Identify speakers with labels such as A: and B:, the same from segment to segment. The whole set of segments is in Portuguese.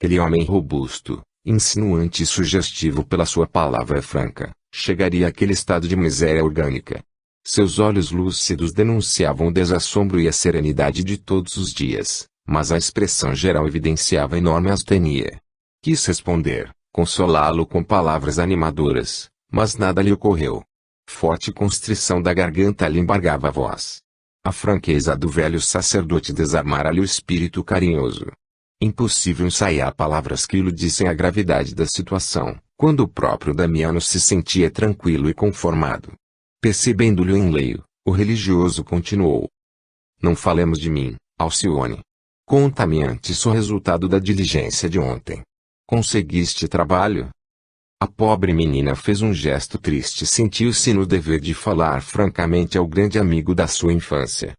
A: Aquele homem robusto, insinuante e sugestivo pela sua palavra franca, chegaria àquele estado de miséria orgânica. Seus olhos lúcidos denunciavam o desassombro e a serenidade de todos os dias, mas a expressão geral evidenciava enorme astenia. Quis responder, consolá-lo com palavras animadoras, mas nada lhe ocorreu. Forte constrição da garganta lhe embargava a voz. A franqueza do velho sacerdote desarmara-lhe o espírito carinhoso. Impossível ensaiar palavras que iludissem a gravidade da situação, quando o próprio Damiano se sentia tranquilo e conformado. Percebendo-lhe o enleio, o religioso continuou. Não falemos de mim, Alcione. Conta-me antes o resultado da diligência de ontem. Conseguiste trabalho? A pobre menina fez um gesto triste e sentiu-se no dever de falar francamente ao grande amigo da sua infância.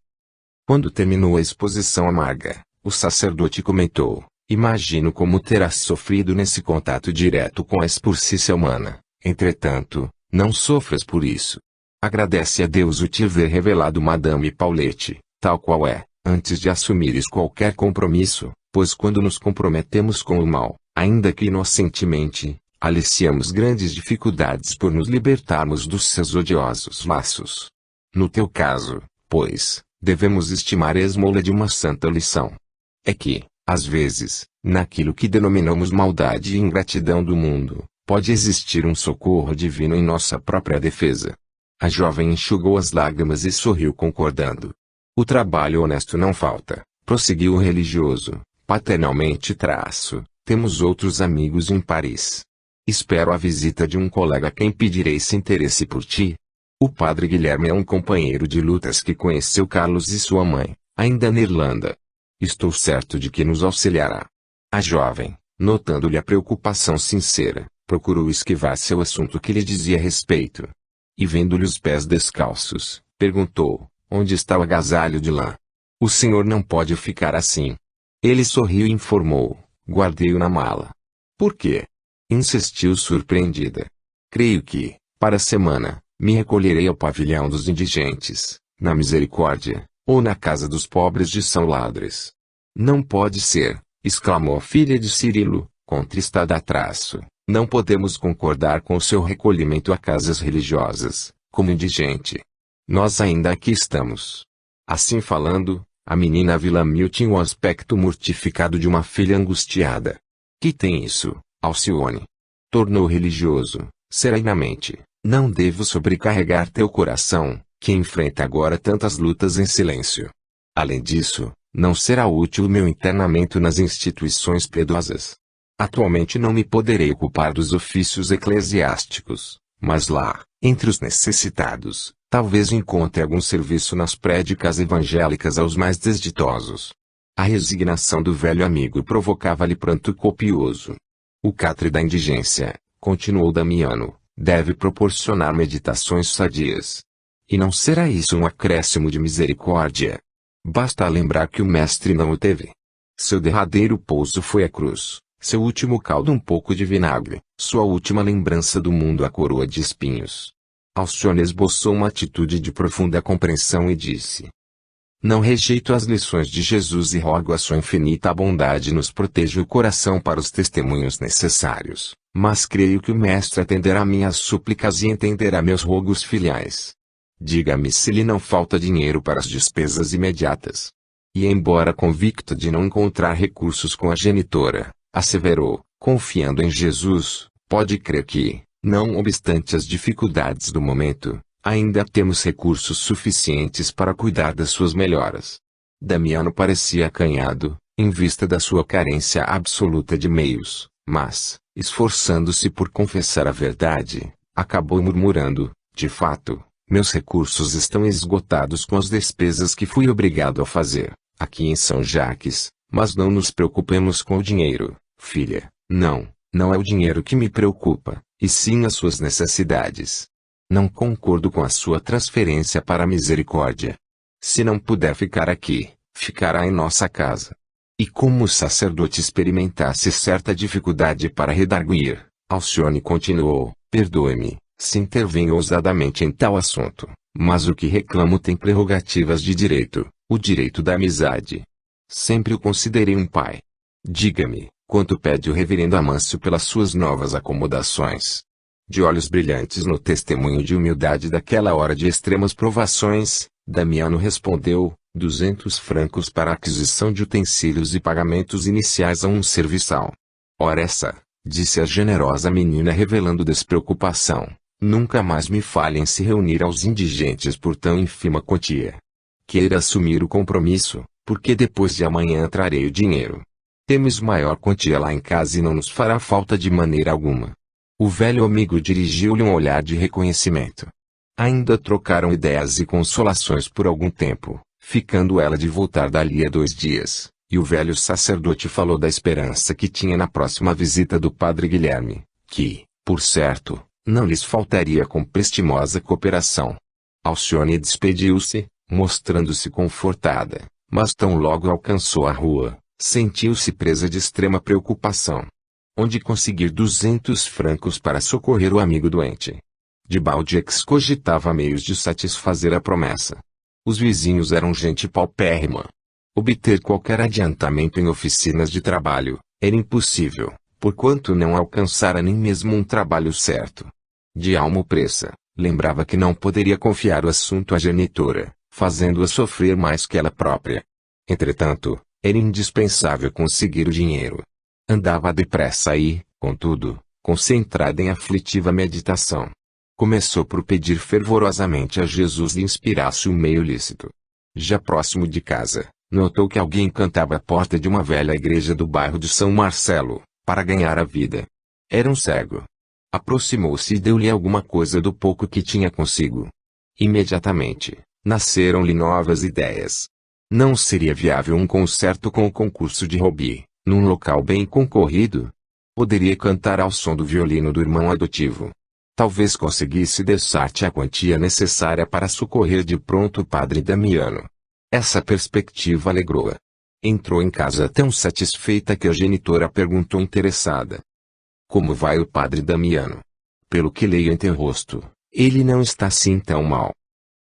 A: Quando terminou a exposição amarga, o sacerdote comentou: imagino como terás sofrido nesse contato direto com a expurcícia humana. Entretanto, não sofras por isso. Agradece a Deus o te ver revelado Madame Paulette, tal qual é, antes de assumires qualquer compromisso, pois quando nos comprometemos com o mal, ainda que inocentemente, aliciamos grandes dificuldades por nos libertarmos dos seus odiosos laços. No teu caso, pois, devemos estimar a esmola de uma santa lição. É que, às vezes, naquilo que denominamos maldade e ingratidão do mundo, pode existir um socorro divino em nossa própria defesa. A jovem enxugou as lágrimas e sorriu concordando. O trabalho honesto não falta, prosseguiu o religioso, paternalmente temos outros amigos em Paris. Espero a visita de um colega a quem pedirei esse interesse por ti. O padre Guilherme é um companheiro de lutas que conheceu Carlos e sua mãe, ainda na Irlanda. Estou certo de que nos auxiliará. A jovem, notando-lhe a preocupação sincera, procurou esquivar seu assunto que lhe dizia respeito. E vendo-lhe os pés descalços, perguntou: onde está o agasalho de lã? O senhor não pode ficar assim. Ele sorriu e informou: guardei-o na mala. Por quê? Insistiu surpreendida. Creio que, para a semana, me recolherei ao pavilhão dos indigentes, na Misericórdia, ou na casa dos pobres de São Ladres. Não pode ser, exclamou a filha de Cirilo, contristada a traço. Não podemos concordar com o seu recolhimento a casas religiosas, como indigente. Nós ainda aqui estamos. Assim falando, a menina Villamil tinha o aspecto mortificado de uma filha angustiada. Que tem isso, Alcione? Tornou religioso, serenamente. Não devo sobrecarregar teu coração, que enfrenta agora tantas lutas em silêncio. Além disso, não será útil o meu internamento nas instituições piedosas. Atualmente não me poderei ocupar dos ofícios eclesiásticos, mas lá, entre os necessitados, talvez encontre algum serviço nas prédicas evangélicas aos mais desditosos. A resignação do velho amigo provocava-lhe pranto copioso. O catre da indigência, continuou Damiano, deve proporcionar meditações sadias. E não será isso um acréscimo de misericórdia? Basta lembrar que o mestre não o teve. Seu derradeiro pouso foi a cruz, seu último caldo um pouco de vinagre, sua última lembrança do mundo a coroa de espinhos. Alcione esboçou uma atitude de profunda compreensão e disse: não rejeito as lições de Jesus e rogo a sua infinita bondade nos proteja o coração para os testemunhos necessários, mas creio que o mestre atenderá minhas súplicas e entenderá meus rogos filiais. Diga-me se lhe não falta dinheiro para as despesas imediatas. E embora convicto de não encontrar recursos com a genitora, asseverou, confiando em Jesus, pode crer que, não obstante as dificuldades do momento, ainda temos recursos suficientes para cuidar das suas melhoras. Damiano parecia acanhado, em vista da sua carência absoluta de meios, mas, esforçando-se por confessar a verdade, acabou murmurando: de fato, meus recursos estão esgotados com as despesas que fui obrigado a fazer, aqui em São Jacques, mas não nos preocupemos com o dinheiro, filha, não é o dinheiro que me preocupa, e sim as suas necessidades. Não concordo com a sua transferência para a Misericórdia. Se não puder ficar aqui, ficará em nossa casa. E como o sacerdote experimentasse certa dificuldade para redarguir, Alcione continuou: perdoe-me, se intervenho ousadamente em tal assunto, mas o que reclamo tem prerrogativas de direito, o direito da amizade. Sempre o considerei um pai. Diga-me, quanto pede o reverendo Amâncio pelas suas novas acomodações. De olhos brilhantes no testemunho de humildade daquela hora de extremas provações, Damiano respondeu: 200 francos para a aquisição de utensílios e pagamentos iniciais a um serviçal. Ora essa, disse a generosa menina revelando despreocupação, nunca mais me falhe em se reunir aos indigentes por tão ínfima quantia. Queira assumir o compromisso, porque depois de amanhã trarei o dinheiro. Temos maior quantia lá em casa e não nos fará falta de maneira alguma. O velho amigo dirigiu-lhe um olhar de reconhecimento. Ainda trocaram ideias e consolações por algum tempo, ficando ela de voltar dali a 2 dias, e o velho sacerdote falou da esperança que tinha na próxima visita do padre Guilherme, que, por certo, não lhes faltaria com prestimosa cooperação. Alcione despediu-se, mostrando-se confortada, mas tão logo alcançou a rua, sentiu-se presa de extrema preocupação. Onde conseguir 200 francos para socorrer o amigo doente? Debalde excogitava meios de satisfazer a promessa. Os vizinhos eram gente paupérrima. Obter qualquer adiantamento em oficinas de trabalho era impossível, porquanto não alcançara nem mesmo um trabalho certo. De alma opressa, lembrava que não poderia confiar o assunto à genitora, fazendo-a sofrer mais que ela própria. Entretanto, era indispensável conseguir o dinheiro. Andava depressa e, contudo, concentrada em aflitiva meditação. Começou por pedir fervorosamente a Jesus lhe inspirasse um meio lícito. Já próximo de casa, notou que alguém cantava à porta de uma velha igreja do bairro de São Marcelo, para ganhar a vida. Era um cego. Aproximou-se e deu-lhe alguma coisa do pouco que tinha consigo. Imediatamente, nasceram-lhe novas ideias. Não seria viável um concerto com o concurso de Robbie, num local bem concorrido? Poderia cantar ao som do violino do irmão adotivo. Talvez conseguisse dessarte a quantia necessária para socorrer de pronto o padre Damiano. Essa perspectiva alegrou-a. Entrou em casa tão satisfeita que a genitora perguntou interessada: como vai o padre Damiano? Pelo que leio em teu rosto, ele não está assim tão mal.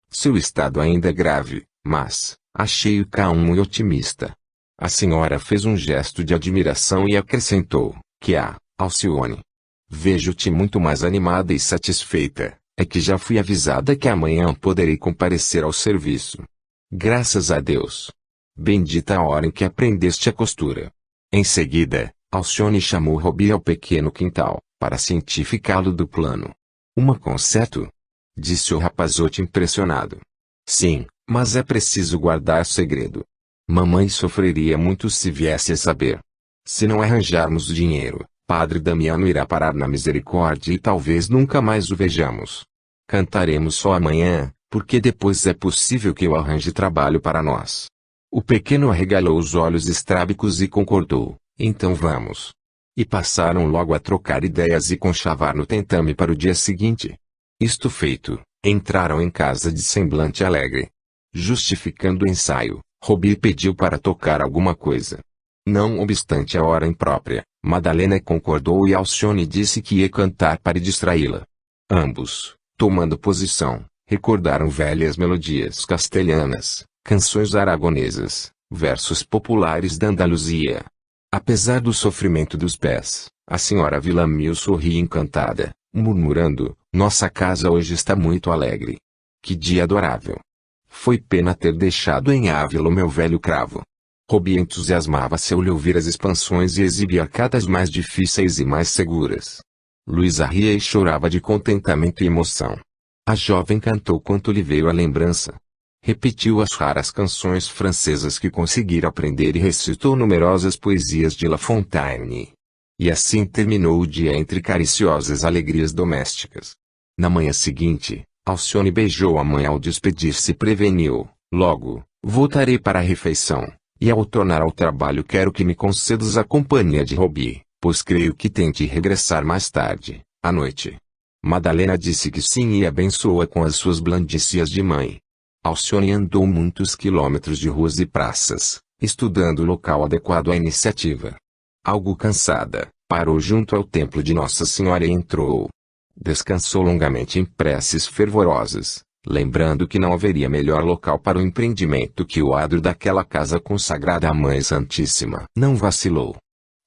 A: Seu estado ainda é grave, mas achei-o calmo e otimista. A senhora fez um gesto de admiração e acrescentou, que Alcione, vejo-te muito mais animada e satisfeita, é que já fui avisada que amanhã poderei comparecer ao serviço. Graças a Deus. Bendita a hora em que aprendeste a costura. Em seguida, Alcione chamou Robbie ao pequeno quintal, para cientificá-lo do plano. Uma concerto? Disse o rapazote impressionado. Sim, mas é preciso guardar segredo. Mamãe sofreria muito se viesse a saber. Se não arranjarmos o dinheiro, padre Damiano irá parar na misericórdia e talvez nunca mais o vejamos. Cantaremos só amanhã, porque depois é possível que eu arranje trabalho para nós. O pequeno arregalou os olhos estrábicos e concordou, então vamos. E passaram logo a trocar ideias e conchavar no tentame para o dia seguinte. Isto feito, entraram em casa de semblante alegre. Justificando o ensaio, Robbie pediu para tocar alguma coisa. Não obstante a hora imprópria, Madalena concordou e Alcione disse que ia cantar para distraí-la. Ambos, tomando posição, recordaram velhas melodias castelhanas, canções aragonesas, versos populares da Andaluzia. Apesar do sofrimento dos pés, a senhora Villamil sorria encantada, murmurando, nossa casa hoje está muito alegre. Que dia adorável! Foi pena ter deixado em Ávila o meu velho cravo. Robbie entusiasmava-se ao lhe ouvir as expansões e exibir arcadas mais difíceis e mais seguras. Luísa ria e chorava de contentamento e emoção. A jovem cantou quanto lhe veio à lembrança. Repetiu as raras canções francesas que conseguira aprender e recitou numerosas poesias de La Fontaine. E assim terminou o dia entre cariciosas alegrias domésticas. Na manhã seguinte, Alcione beijou a mãe ao despedir-se e preveniu, logo, voltarei para a refeição, e ao tornar ao trabalho quero que me concedas a companhia de Robbie, pois creio que tente regressar mais tarde, à noite. Madalena disse que sim e abençoou-a com as suas blandícias de mãe. Alcione andou muitos quilômetros de ruas e praças, estudando o local adequado à iniciativa. Algo cansada, parou junto ao templo de Nossa Senhora e entrou. Descansou longamente em preces fervorosas, lembrando que não haveria melhor local para o empreendimento que o adro daquela casa consagrada à Mãe Santíssima. Não vacilou.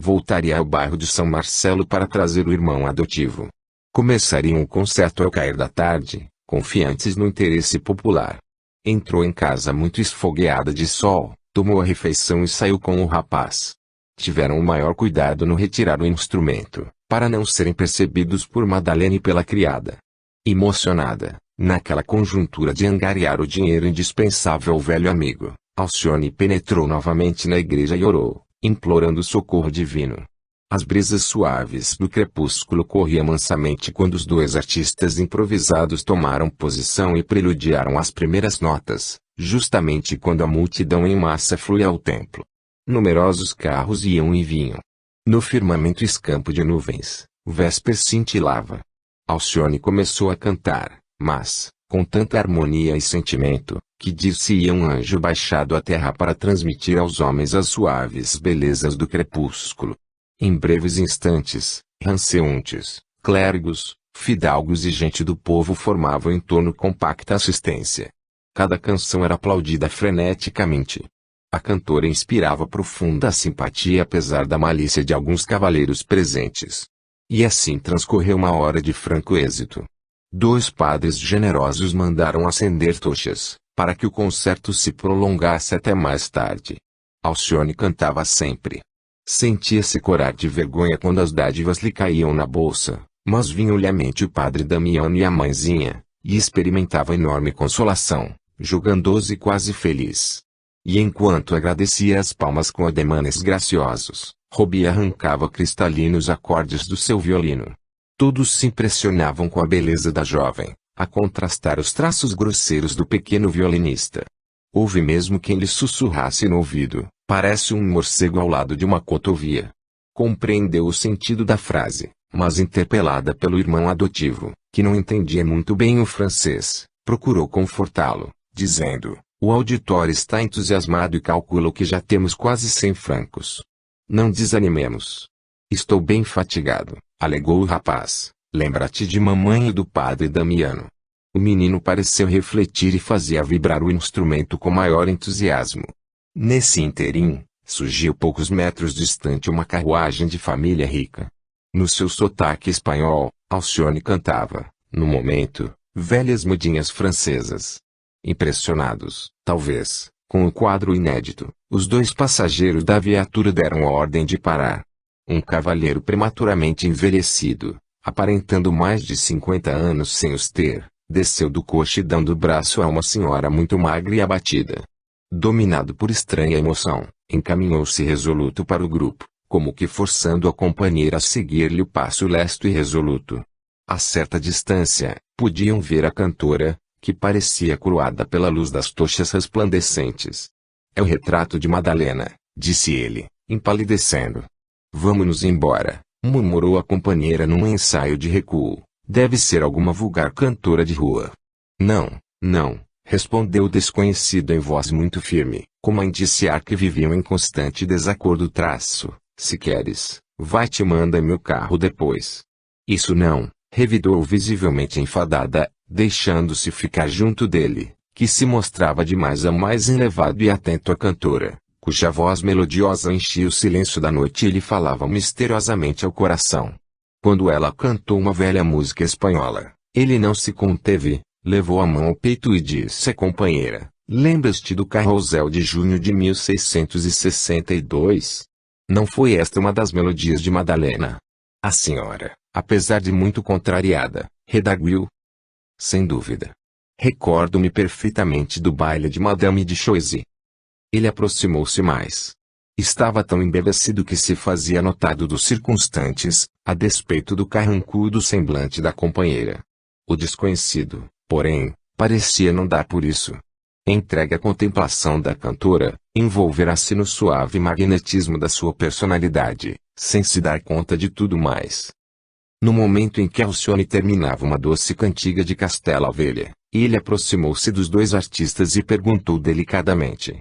A: Voltaria ao bairro de São Marcelo para trazer o irmão adotivo. Começariam o concerto ao cair da tarde, confiantes no interesse popular. Entrou em casa muito esfogueada de sol, tomou a refeição e saiu com o rapaz. Tiveram o maior cuidado no retirar o instrumento, para não serem percebidos por Madalena e pela criada. Emocionada, naquela conjuntura de angariar o dinheiro indispensável ao velho amigo, Alcione penetrou novamente na igreja e orou, implorando socorro divino. As brisas suaves do crepúsculo corriam mansamente quando os dois artistas improvisados tomaram posição e preludiaram as primeiras notas, justamente quando a multidão em massa fluía ao templo. Numerosos carros iam e vinham. No firmamento escampo de nuvens, o vésper cintilava. Alcione começou a cantar, mas, com tanta harmonia e sentimento, que dir-se-ia um anjo baixado à terra para transmitir aos homens as suaves belezas do crepúsculo. Em breves instantes, ranceuntes, clérigos, fidalgos e gente do povo formavam em torno compacta assistência. Cada canção era aplaudida freneticamente. A cantora inspirava profunda simpatia apesar da malícia de alguns cavaleiros presentes. E assim transcorreu uma hora de franco êxito. 2 padres generosos mandaram acender tochas, para que o concerto se prolongasse até mais tarde. Alcione cantava sempre. Sentia-se corar de vergonha quando as dádivas lhe caíam na bolsa, mas vinham-lhe à mente o padre Damiano e a mãezinha, e experimentava enorme consolação, julgando-os quase feliz. E enquanto agradecia as palmas com ademanes graciosos, Robi arrancava cristalinos acordes do seu violino. Todos se impressionavam com a beleza da jovem, a contrastar os traços grosseiros do pequeno violinista. Houve mesmo quem lhe sussurrasse no ouvido: parece um morcego ao lado de uma cotovia. Compreendeu o sentido da frase, mas interpelada pelo irmão adotivo, que não entendia muito bem o francês, procurou confortá-lo, dizendo: o auditório está entusiasmado e calculo que já temos quase 100 francos. Não desanimemos. Estou bem fatigado, alegou o rapaz. Lembra-te de mamãe e do padre Damiano. O menino pareceu refletir e fazia vibrar o instrumento com maior entusiasmo. Nesse interim, surgiu poucos metros distante uma carruagem de família rica. No seu sotaque espanhol, Alcione cantava, no momento, velhas mudinhas francesas. Impressionados, talvez, com o quadro inédito, os 2 passageiros da viatura deram a ordem de parar. Um cavalheiro prematuramente envelhecido, aparentando mais de 50 anos sem os ter, desceu do coche dando o braço a uma senhora muito magra e abatida. Dominado por estranha emoção, encaminhou-se resoluto para o grupo, como que forçando a companheira a seguir-lhe o passo lesto e resoluto. A certa distância, podiam ver a cantora, que parecia coroada pela luz das tochas resplandecentes. É o retrato de Madalena, disse ele, empalidecendo. Vamos-nos embora, murmurou a companheira num ensaio de recuo. Deve ser alguma vulgar cantora de rua. Não, não, respondeu o desconhecido em voz muito firme, como a indiciar que viviam em constante desacordo. Se queres, vai-te manda-me o carro depois. Isso não, revidou visivelmente enfadada, deixando-se ficar junto dele, que se mostrava de mais a mais elevado e atento à cantora, cuja voz melodiosa enchia o silêncio da noite e lhe falava misteriosamente ao coração. Quando ela cantou uma velha música espanhola, ele não se conteve, levou a mão ao peito e disse à companheira: lembras-te do Carrossel de junho de 1662? Não foi esta uma das melodias de Madalena? A senhora, apesar de muito contrariada, redarguiu. Sem dúvida. Recordo-me perfeitamente do baile de Madame de Choisy. Ele aproximou-se mais. Estava tão embevecido que se fazia notado dos circunstantes, a despeito do carrancudo semblante da companheira. O desconhecido, porém, parecia não dar por isso. Entregue à contemplação da cantora, envolverá-se no suave magnetismo da sua personalidade, sem se dar conta de tudo mais. No momento em que Alcione terminava uma doce cantiga de Castela Ovelha, ele aproximou-se dos 2 artistas e perguntou delicadamente: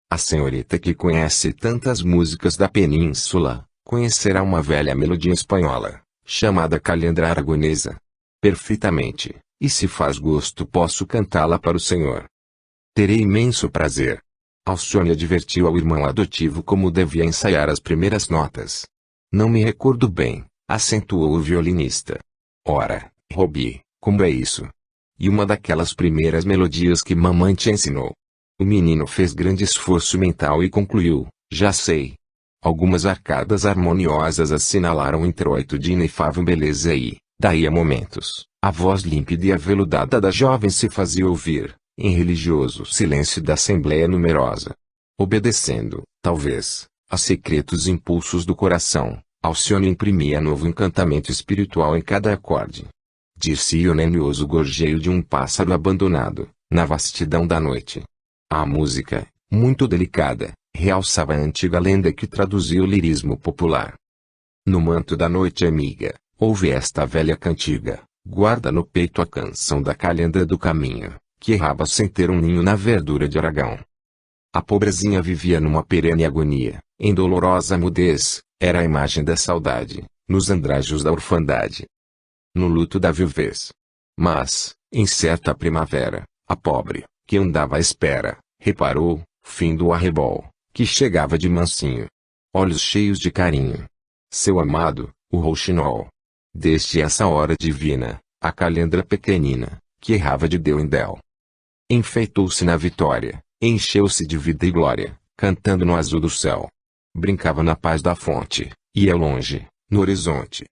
A: a senhorita que conhece tantas músicas da península, conhecerá uma velha melodia espanhola, chamada calhandra aragonesa? Perfeitamente, e se faz gosto posso cantá-la para o senhor. Terei imenso prazer. Alcione advertiu ao irmão adotivo como devia ensaiar as primeiras notas. Não me recordo bem, acentuou o violinista. Ora, Robbie, como é isso? E uma daquelas primeiras melodias que mamãe te ensinou. O menino fez grande esforço mental e concluiu, já sei. Algumas arcadas harmoniosas assinalaram o introito de inefável beleza e, daí a momentos, a voz límpida e aveludada da jovem se fazia ouvir, em religioso silêncio da assembleia numerosa. Obedecendo, talvez, a secretos impulsos do coração, Alcione imprimia novo encantamento espiritual em cada acorde. Dir-se-ia o nenioso gorjeio de um pássaro abandonado, na vastidão da noite. A música, muito delicada, realçava a antiga lenda que traduzia o lirismo popular. No manto da noite amiga, ouve esta velha cantiga, guarda no peito a canção da calhandra do caminho, que errava sem ter um ninho na verdura de Aragão. A pobrezinha vivia numa perene agonia, em dolorosa mudez, era a imagem da saudade, nos andrajos da orfandade. No luto da viuvez. Mas, em certa primavera, a pobre, que andava à espera, reparou, fim do arrebol, que chegava de mansinho. Olhos cheios de carinho. Seu amado, o rouxinol. Desde essa hora divina, a calhandra pequenina, que errava de Déu em Déu. Enfeitou-se na vitória, encheu-se de vida e glória, cantando no azul do céu. Brincava na paz da fonte, ia longe, no horizonte.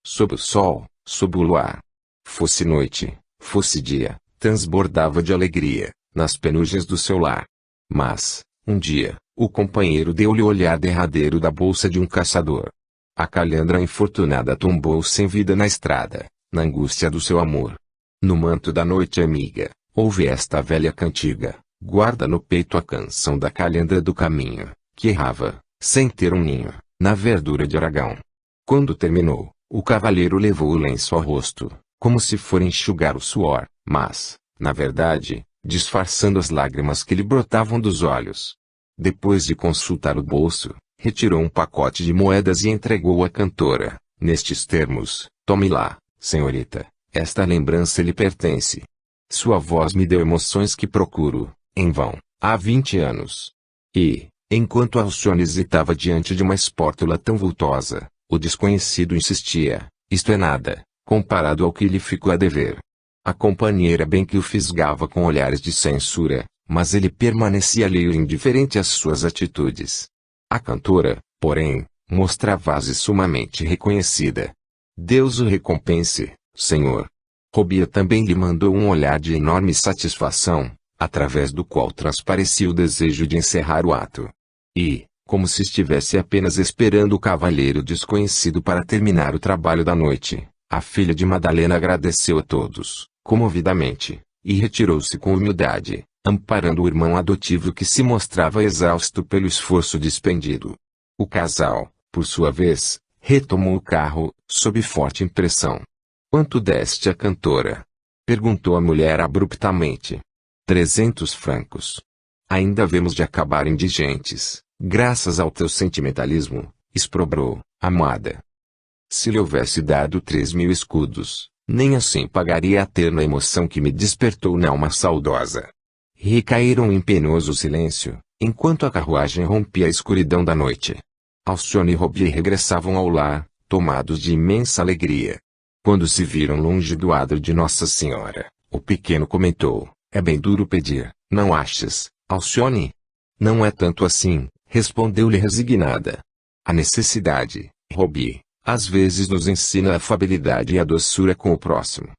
A: Sob o sol, sob o luar. Fosse noite, fosse dia, transbordava de alegria, nas penugens do seu lar. Mas, um dia, o companheiro deu-lhe o olhar derradeiro da bolsa de um caçador. A calhandra infortunada tombou sem vida na estrada, na angústia do seu amor. No manto da noite amiga, ouve esta velha cantiga, guarda no peito a canção da calhandra do caminho, que errava, sem ter um ninho, na verdura de Aragão. Quando terminou, o cavalheiro levou o lenço ao rosto, como se for enxugar o suor, mas, na verdade, disfarçando as lágrimas que lhe brotavam dos olhos. Depois de consultar o bolso, retirou um pacote de moedas e entregou à cantora, nestes termos: tome lá, senhorita, esta lembrança lhe pertence. Sua voz me deu emoções que procuro, em vão, há 20 anos. E, enquanto Alcione hesitava diante de uma espórtula tão vultosa, o desconhecido insistia: isto é nada, comparado ao que lhe ficou a dever. A companheira bem que o fisgava com olhares de censura, mas ele permanecia alheio e indiferente às suas atitudes. A cantora, porém, mostrava-se sumamente reconhecida. Deus o recompense, senhor. Robbie também lhe mandou um olhar de enorme satisfação, através do qual transparecia o desejo de encerrar o ato. E, como se estivesse apenas esperando o cavalheiro desconhecido para terminar o trabalho da noite, a filha de Madalena agradeceu a todos, comovidamente, e retirou-se com humildade, amparando o irmão adotivo que se mostrava exausto pelo esforço despendido. O casal, por sua vez, retomou o carro, sob forte impressão. Quanto deste à cantora? Perguntou a mulher abruptamente. 300 francos. Ainda havemos de acabar indigentes, graças ao teu sentimentalismo, exprobrou, amada. Se lhe houvesse dado 3.000 escudos, nem assim pagaria a terna emoção que me despertou na alma saudosa. Recaíram em penoso silêncio, enquanto a carruagem rompia a escuridão da noite. Alcione e Robbie regressavam ao lar, tomados de imensa alegria. Quando se viram longe do adro de Nossa Senhora, o pequeno comentou: é bem duro pedir, não achas, Alcione? Não é tanto assim, respondeu-lhe resignada. A necessidade, Robbie, às vezes nos ensina a afabilidade e a doçura com o próximo.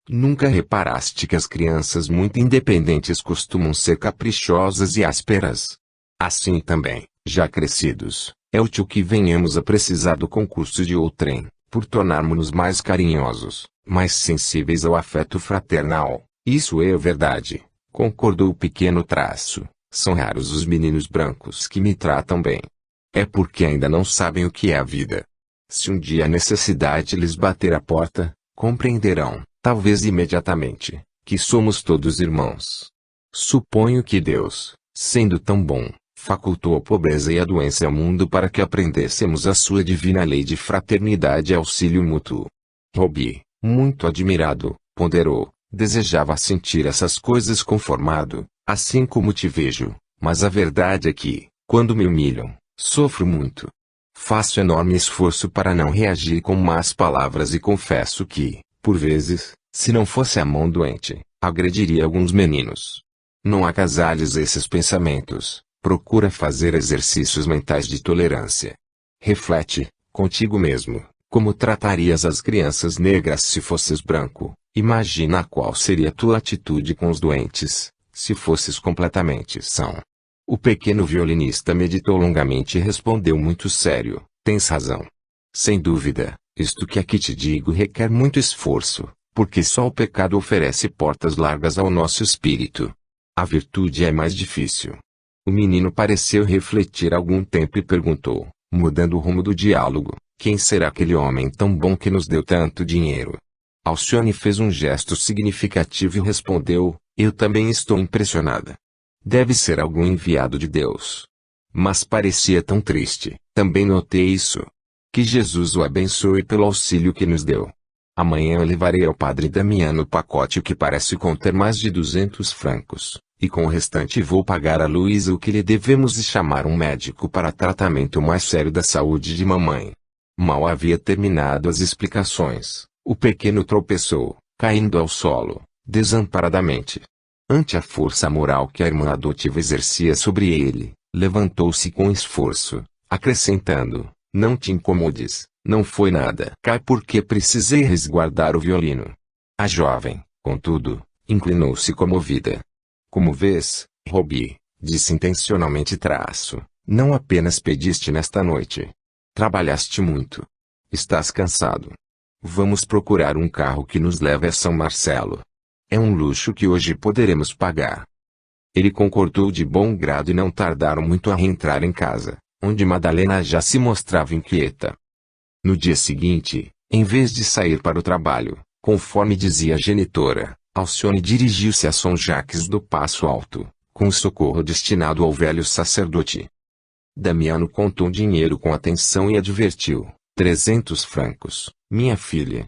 A: Nunca reparaste que as crianças muito independentes costumam ser caprichosas e ásperas? Assim também, já crescidos, é útil que venhamos a precisar do concurso de outrem, por tornarmos-nos mais carinhosos, mais sensíveis ao afeto fraternal. Isso é verdade, concordou o pequeno traço. São raros os meninos brancos que me tratam bem. É porque ainda não sabem o que é a vida. Se um dia a necessidade lhes bater à porta, compreenderão, talvez imediatamente, que somos todos irmãos. Suponho que Deus, sendo tão bom, facultou a pobreza e a doença ao mundo para que aprendêssemos a sua divina lei de fraternidade e auxílio mútuo. Robbie, muito admirado, ponderou, desejava sentir essas coisas conformado, assim como te vejo, Mas a verdade é que, quando me humilham, sofro muito. Faço enorme esforço para não reagir com más palavras e confesso que, por vezes, se não fosse a mão doente, agrediria alguns meninos. Não agasalhes esses pensamentos, procura fazer exercícios mentais de tolerância. Reflete, contigo mesmo, como tratarias as crianças negras se fosses branco. Imagina qual seria tua atitude com os doentes, se fosses completamente são. O pequeno violinista meditou longamente e respondeu muito sério: tens razão. Sem dúvida, isto que aqui te digo requer muito esforço, porque só o pecado oferece portas largas ao nosso espírito. A virtude é mais difícil. O menino pareceu refletir algum tempo e perguntou, mudando o rumo do diálogo: quem será aquele homem tão bom que nos deu tanto dinheiro? Alcione fez um gesto significativo e respondeu: eu também estou impressionada. Deve ser algum enviado de Deus. Mas parecia tão triste, também notei isso. Que Jesus o abençoe pelo auxílio que nos deu. Amanhã eu levarei ao padre Damiano o pacote que parece conter mais de 200 francos, e com o restante vou pagar a Luísa o que lhe devemos e chamar um médico para tratamento mais sério da saúde de mamãe. Mal havia terminado as explicações, o pequeno tropeçou, caindo ao solo, desamparadamente. Ante a força moral que a irmã adotiva exercia sobre ele, levantou-se com esforço, acrescentando: não te incomodes, não foi nada. Cai porque precisei resguardar o violino. A jovem, contudo, inclinou-se comovida. Como vês, Robi, disse intencionalmente não apenas pediste nesta noite. Trabalhaste muito. Estás cansado. Vamos procurar um carro que nos leve a São Marcelo. É um luxo que hoje poderemos pagar. Ele concordou de bom grado e não tardaram muito a reentrar em casa, onde Madalena já se mostrava inquieta. No dia seguinte, em vez de sair para o trabalho, conforme dizia a genitora, Alcione dirigiu-se a São Jacques do Passo Alto, com o socorro destinado ao velho sacerdote. Damiano contou dinheiro com atenção e advertiu: 300 francos, minha filha.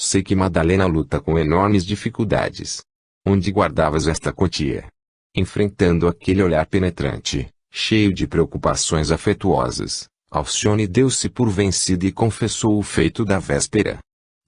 A: Sei que Madalena luta com enormes dificuldades. Onde guardavas esta quantia? Enfrentando aquele olhar penetrante, cheio de preocupações afetuosas, Alcione deu-se por vencida e confessou o feito da véspera.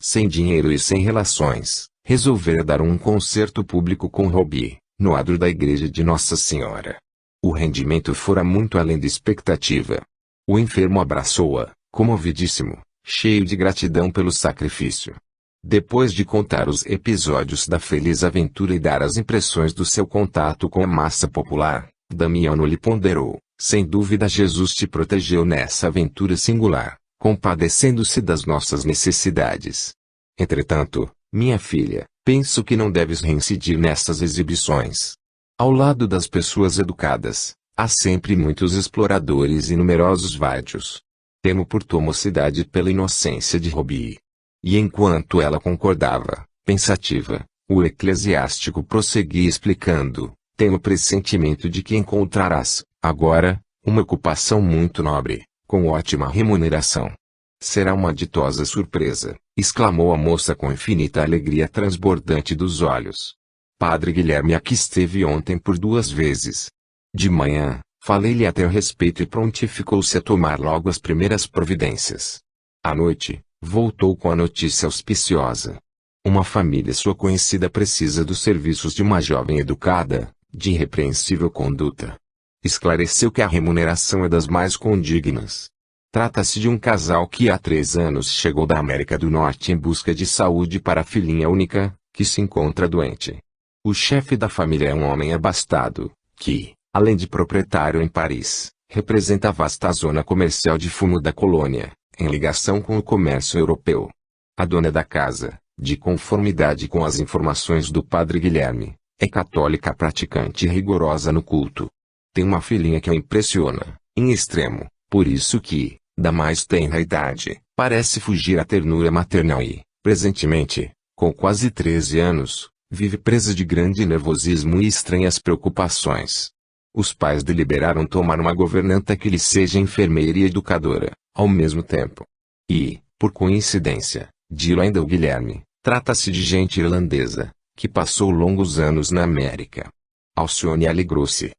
A: Sem dinheiro e sem relações, resolvera dar um concerto público com Robi, no adro da igreja de Nossa Senhora. O rendimento fora muito além da expectativa. O enfermo abraçou-a, comovidíssimo, cheio de gratidão pelo sacrifício. Depois de contar os episódios da feliz aventura e dar as impressões do seu contato com a massa popular, Damiano lhe ponderou: sem dúvida Jesus te protegeu nessa aventura singular, compadecendo-se das nossas necessidades. Entretanto, minha filha, penso que não deves reincidir nessas exibições. Ao lado das pessoas educadas, há sempre muitos exploradores e numerosos vadios. Temo por tua mocidade e pela inocência de Robi. E enquanto ela concordava, pensativa, o eclesiástico prosseguia explicando: tenho pressentimento de que encontrarás, agora, uma ocupação muito nobre, com ótima remuneração. Será uma ditosa surpresa, exclamou a moça com infinita alegria transbordante dos olhos. Padre Guilherme aqui esteve ontem por 2 vezes. De manhã, falei-lhe a teu respeito e prontificou-se a tomar logo as primeiras providências. À noite, voltou com a notícia auspiciosa. Uma família sua conhecida precisa dos serviços de uma jovem educada, de irrepreensível conduta. Esclareceu que a remuneração é das mais condignas. Trata-se de um casal que há 3 anos chegou da América do Norte em busca de saúde para a filhinha única, que se encontra doente. O chefe da família é um homem abastado, que, além de proprietário em Paris, representa a vasta zona comercial de fumo da colônia, em ligação com o comércio europeu. A dona da casa, de conformidade com as informações do padre Guilherme, é católica praticante e rigorosa no culto. Tem uma filhinha que a impressiona, em extremo, por isso que, da mais tenra idade, parece fugir à ternura maternal e, presentemente, com quase 13 anos, vive presa de grande nervosismo e estranhas preocupações. Os pais deliberaram tomar uma governanta que lhe seja enfermeira e educadora, ao mesmo tempo. E, por coincidência, dilo ainda o Guilherme, trata-se de gente irlandesa, que passou longos anos na América. Alcione alegrou-se.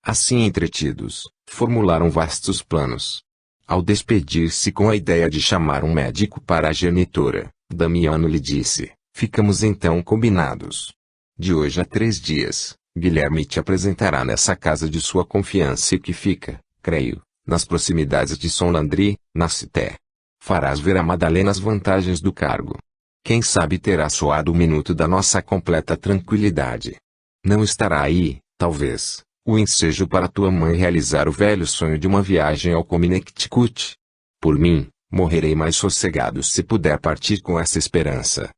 A: Assim entretidos, formularam vastos planos. Ao despedir-se com a ideia de chamar um médico para a genitora, Damiano lhe disse: ficamos então combinados. De hoje a 3 dias, Guilherme te apresentará nessa casa de sua confiança e que fica, creio, nas proximidades de São Landry, na Cité. Farás ver a Madalena as vantagens do cargo. Quem sabe terá soado o minuto da nossa completa tranquilidade. Não estará aí, talvez, o ensejo para tua mãe realizar o velho sonho de uma viagem ao Connecticut. Por mim, morrerei mais sossegado se puder partir com essa esperança.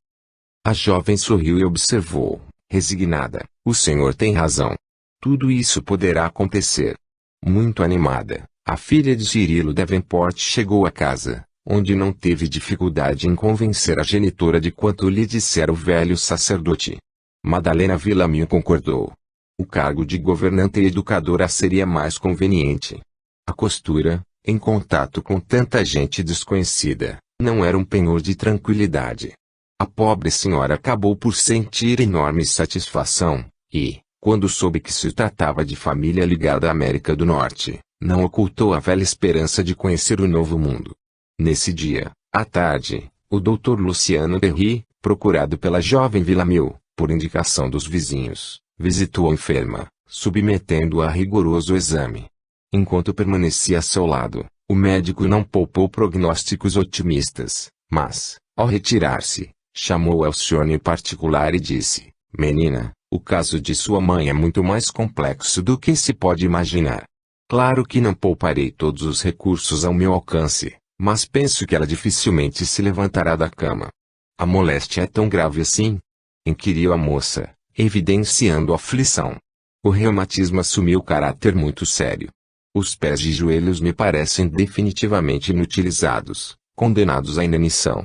A: A jovem sorriu e observou, resignada: o senhor tem razão. Tudo isso poderá acontecer. Muito animada, a filha de Cirilo Davenport chegou a casa, onde não teve dificuldade em convencer a genitora de quanto lhe dissera o velho sacerdote. Madalena Villamil concordou. O cargo de governanta e educadora seria mais conveniente. A costura, em contato com tanta gente desconhecida, não era um penhor de tranquilidade. A pobre senhora acabou por sentir enorme satisfação, e, quando soube que se tratava de família ligada à América do Norte, não ocultou a velha esperança de conhecer o novo mundo. Nesse dia, à tarde, o Dr. Luciano Perry, procurado pela jovem Villamil, por indicação dos vizinhos, visitou a enferma, submetendo-a a rigoroso exame. Enquanto permanecia a seu lado, o médico não poupou prognósticos otimistas, mas, ao retirar-se, chamou Alcione em particular e disse: menina, o caso de sua mãe é muito mais complexo do que se pode imaginar. Claro que não pouparei todos os recursos ao meu alcance, mas penso que ela dificilmente se levantará da cama. A moléstia é tão grave assim? Inquiriu a moça, evidenciando aflição. O reumatismo assumiu caráter muito sério. Os pés e joelhos me parecem definitivamente inutilizados, condenados à inanição.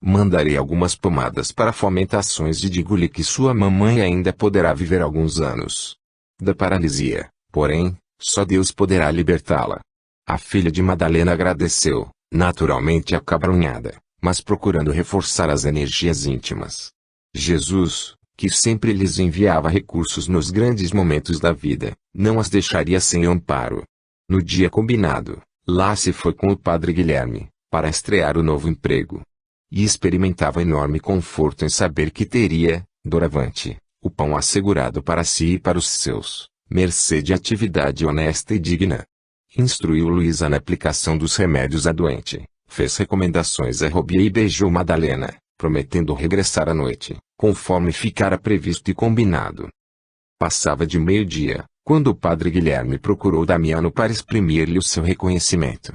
A: Mandarei algumas pomadas para fomentações e digo-lhe que sua mamãe ainda poderá viver alguns anos. Da paralisia, porém, só Deus poderá libertá-la. A filha de Madalena agradeceu, naturalmente acabrunhada, mas procurando reforçar as energias íntimas. Jesus, que sempre lhes enviava recursos nos grandes momentos da vida, não as deixaria sem amparo. No dia combinado, lá se foi com o padre Guilherme, para estrear o novo emprego. E experimentava enorme conforto em saber que teria, doravante, o pão assegurado para si e para os seus, mercê de atividade honesta e digna. Instruiu Luísa na aplicação dos remédios à doente, fez recomendações a Robier e beijou Madalena, prometendo regressar à noite, conforme ficara previsto e combinado. Passava de meio-dia, quando o padre Guilherme procurou Damiano para exprimir-lhe o seu reconhecimento.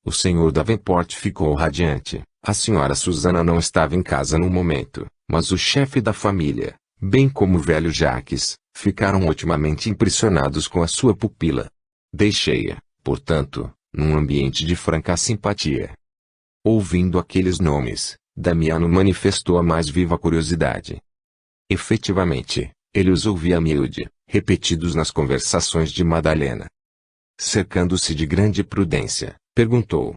A: O senhor Davenport ficou radiante. A senhora Susana não estava em casa no momento, mas o chefe da família, bem como o velho Jacques, ficaram otimamente impressionados com a sua pupila. Deixei-a, portanto, num ambiente de franca simpatia. Ouvindo aqueles nomes, Damiano manifestou a mais viva curiosidade. Efetivamente, ele os ouvia a miúde, repetidos nas conversações de Madalena. Cercando-se de grande prudência, perguntou: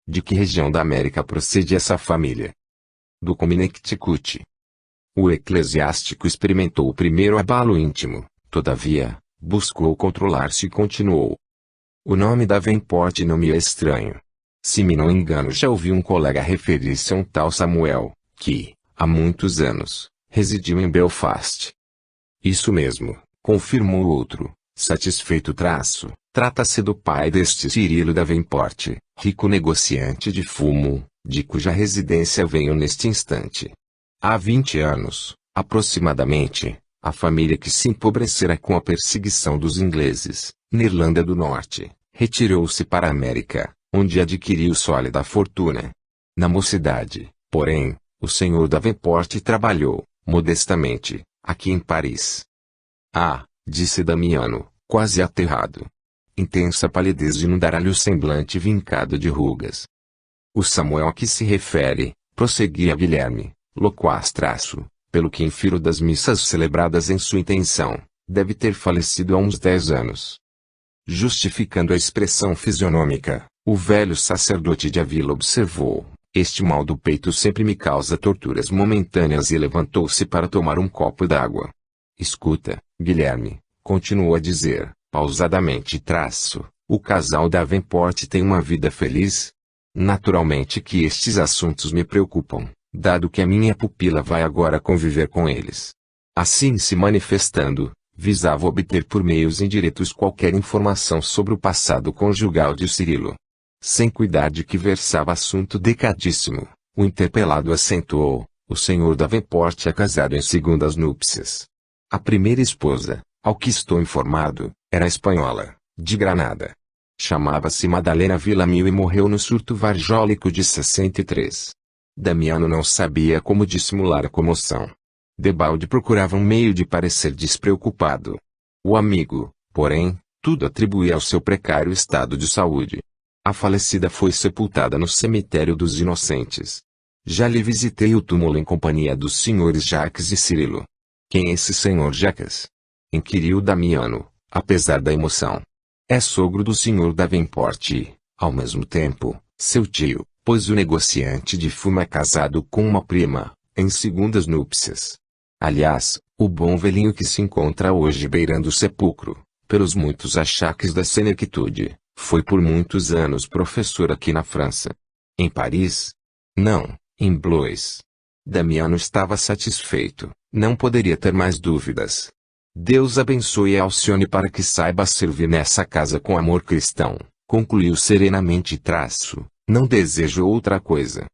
A: de que região da América procede essa família? Do Connecticut. O eclesiástico experimentou o primeiro abalo íntimo, todavia, buscou controlar-se e continuou: o nome Davenport não me é estranho. Se me não engano, já ouvi um colega referir-se a um tal Samuel, que, há muitos anos, residiu em Belfast. Isso mesmo, confirmou o outro, satisfeito. Trata-se do pai deste Cirilo Davenport, rico negociante de fumo, de cuja residência venho neste instante. Há 20 anos, aproximadamente, a família que se empobrecera com a perseguição dos ingleses, na Irlanda do Norte, retirou-se para a América, onde adquiriu sólida fortuna. Na mocidade, porém, o senhor Davenport trabalhou, modestamente, aqui em Paris. Ah, disse Damiano, quase aterrado. Intensa palidez inundara-lhe o semblante vincado de rugas. O Samuel a que se refere, prosseguia Guilherme, loquaz pelo que infiro das missas celebradas em sua intenção, deve ter falecido há uns 10 anos. Justificando a expressão fisionômica, o velho sacerdote de Avila observou: este mal do peito sempre me causa torturas momentâneas, e levantou-se para tomar um copo d'água. Escuta, Guilherme, continuou a dizer, Pausadamente o casal Davenport tem uma vida feliz? Naturalmente que estes assuntos me preocupam, dado que a minha pupila vai agora conviver com eles. Assim se manifestando, visava obter por meios indiretos qualquer informação sobre o passado conjugal de Cirilo. Sem cuidar de que versava assunto decadíssimo, o interpelado acentuou: o senhor Davenport é casado em segundas núpcias. A primeira esposa, ao que estou informado, era espanhola, de Granada. Chamava-se Madalena Villamil e morreu no surto varjólico de 63. Damiano não sabia como dissimular a comoção. Debalde procurava um meio de parecer despreocupado. O amigo, porém, tudo atribuía ao seu precário estado de saúde. A falecida foi sepultada no cemitério dos Inocentes. Já lhe visitei o túmulo em companhia dos senhores Jacques e Cirilo. Quem é esse senhor Jacques? Inquiriu Damiano, apesar da emoção. É sogro do senhor Davenport e, ao mesmo tempo, seu tio, pois o negociante de fumo é casado com uma prima, em segundas núpcias. Aliás, o bom velhinho que se encontra hoje beirando o sepulcro, pelos muitos achaques da senectude, foi por muitos anos professor aqui na França. Em Paris? Não, em Blois. Damiano estava satisfeito, não poderia ter mais dúvidas. Deus abençoe e Alcione para que saiba servir nessa casa com amor cristão, concluiu serenamente não desejo outra coisa.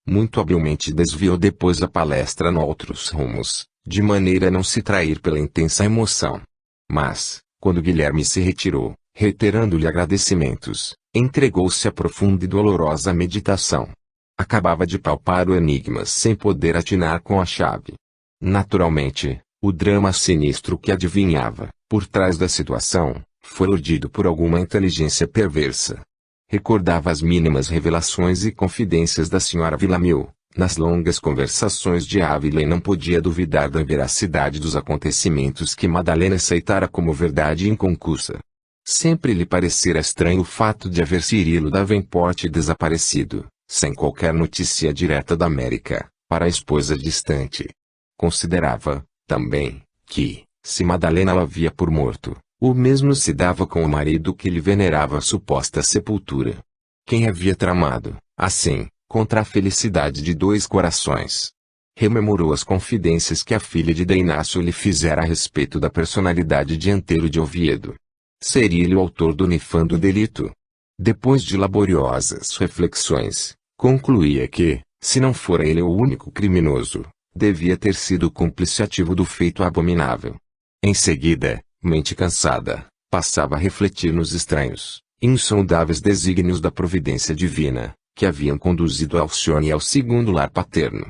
A: Muito habilmente desviou depois a palestra a outros rumos, de maneira a não se trair pela intensa emoção. Mas, quando Guilherme se retirou, reiterando-lhe agradecimentos, entregou-se a profunda e dolorosa meditação. Acabava de palpar o enigma sem poder atinar com a chave. Naturalmente, o drama sinistro que adivinhava, por trás da situação, foi urdido por alguma inteligência perversa. Recordava as mínimas revelações e confidências da senhora Villamil, nas longas conversações de Ávila e não podia duvidar da veracidade dos acontecimentos que Madalena aceitara como verdade inconcussa. Sempre lhe parecera estranho o fato de haver Cirilo Davenport desaparecido, sem qualquer notícia direta da América, para a esposa distante. Considerava, também, que, se Madalena o havia por morto, o mesmo se dava com o marido que lhe venerava a suposta sepultura. Quem havia tramado, assim, contra a felicidade de dois corações? Rememorou as confidências que a filha de Inácio lhe fizera a respeito da personalidade de Antero de Oviedo. Seria ele o autor do nefando delito? Depois de laboriosas reflexões, concluía que, se não fora ele o único criminoso, devia ter sido cúmplice ativo do feito abominável. Em seguida, mente cansada, passava a refletir nos estranhos, insondáveis desígnios da providência divina, que haviam conduzido Alcione ao segundo lar paterno.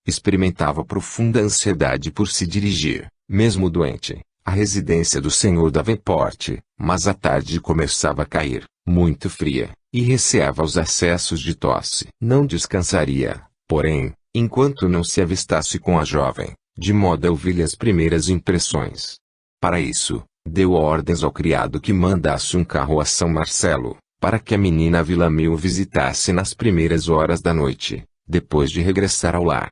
A: Experimentava profunda ansiedade por se dirigir, mesmo doente, à residência do senhor Davenport, mas a tarde começava a cair, muito fria, e receava os acessos de tosse. Não descansaria, porém, enquanto não se avistasse com a jovem, de modo a ouvir-lhe as primeiras impressões. Para isso, deu ordens ao criado que mandasse um carro a São Marcelo, para que a menina Villamil o visitasse nas primeiras horas da noite, depois de regressar ao lar.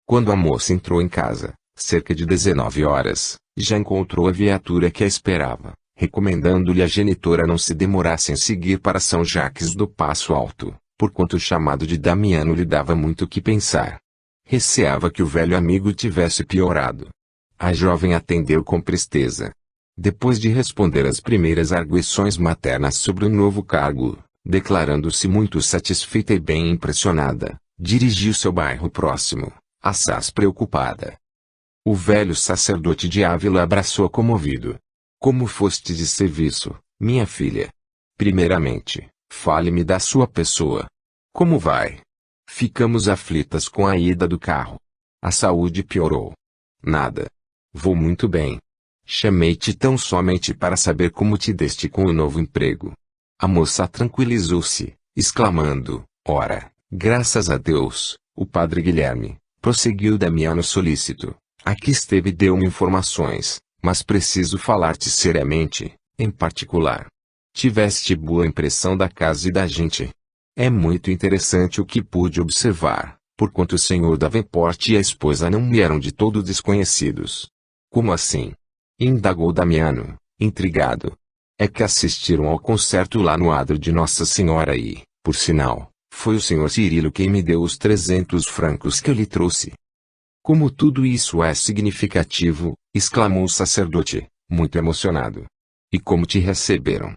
A: Quando a moça entrou em casa, cerca de 19 horas, já encontrou a viatura que a esperava, recomendando-lhe a genitora não se demorasse em seguir para São Jacques do Passo Alto, porquanto o chamado de Damiano lhe dava muito o que pensar. Receava que o velho amigo tivesse piorado. A jovem atendeu com presteza. Depois de responder às primeiras arguições maternas sobre o novo cargo, declarando-se muito satisfeita e bem impressionada, dirigiu-se ao bairro próximo, assaz preocupada. O velho sacerdote de Ávila abraçou-a comovido. Como foste de serviço, minha filha? Primeiramente, fale-me da sua pessoa. Como vai? Ficamos aflitas com a ida do carro. A saúde piorou. Nada. Vou muito bem. Chamei-te tão somente para saber como te deste com o novo emprego. A moça tranquilizou-se, exclamando: ora, graças a Deus, o padre Guilherme, prosseguiu Damiano solícito, aqui esteve e deu-me informações, mas preciso falar-te seriamente, em particular. Tiveste boa impressão da casa e da gente. É muito interessante o que pude observar, porquanto o senhor Davenport e a esposa não me eram de todo desconhecidos. Como assim? Indagou Damiano, intrigado. É que assistiram ao concerto lá no adro de Nossa Senhora e, por sinal, foi o senhor Cirilo quem me deu os 300 francos que eu lhe trouxe. Como tudo isso é significativo, exclamou o sacerdote, muito emocionado. E como te receberam?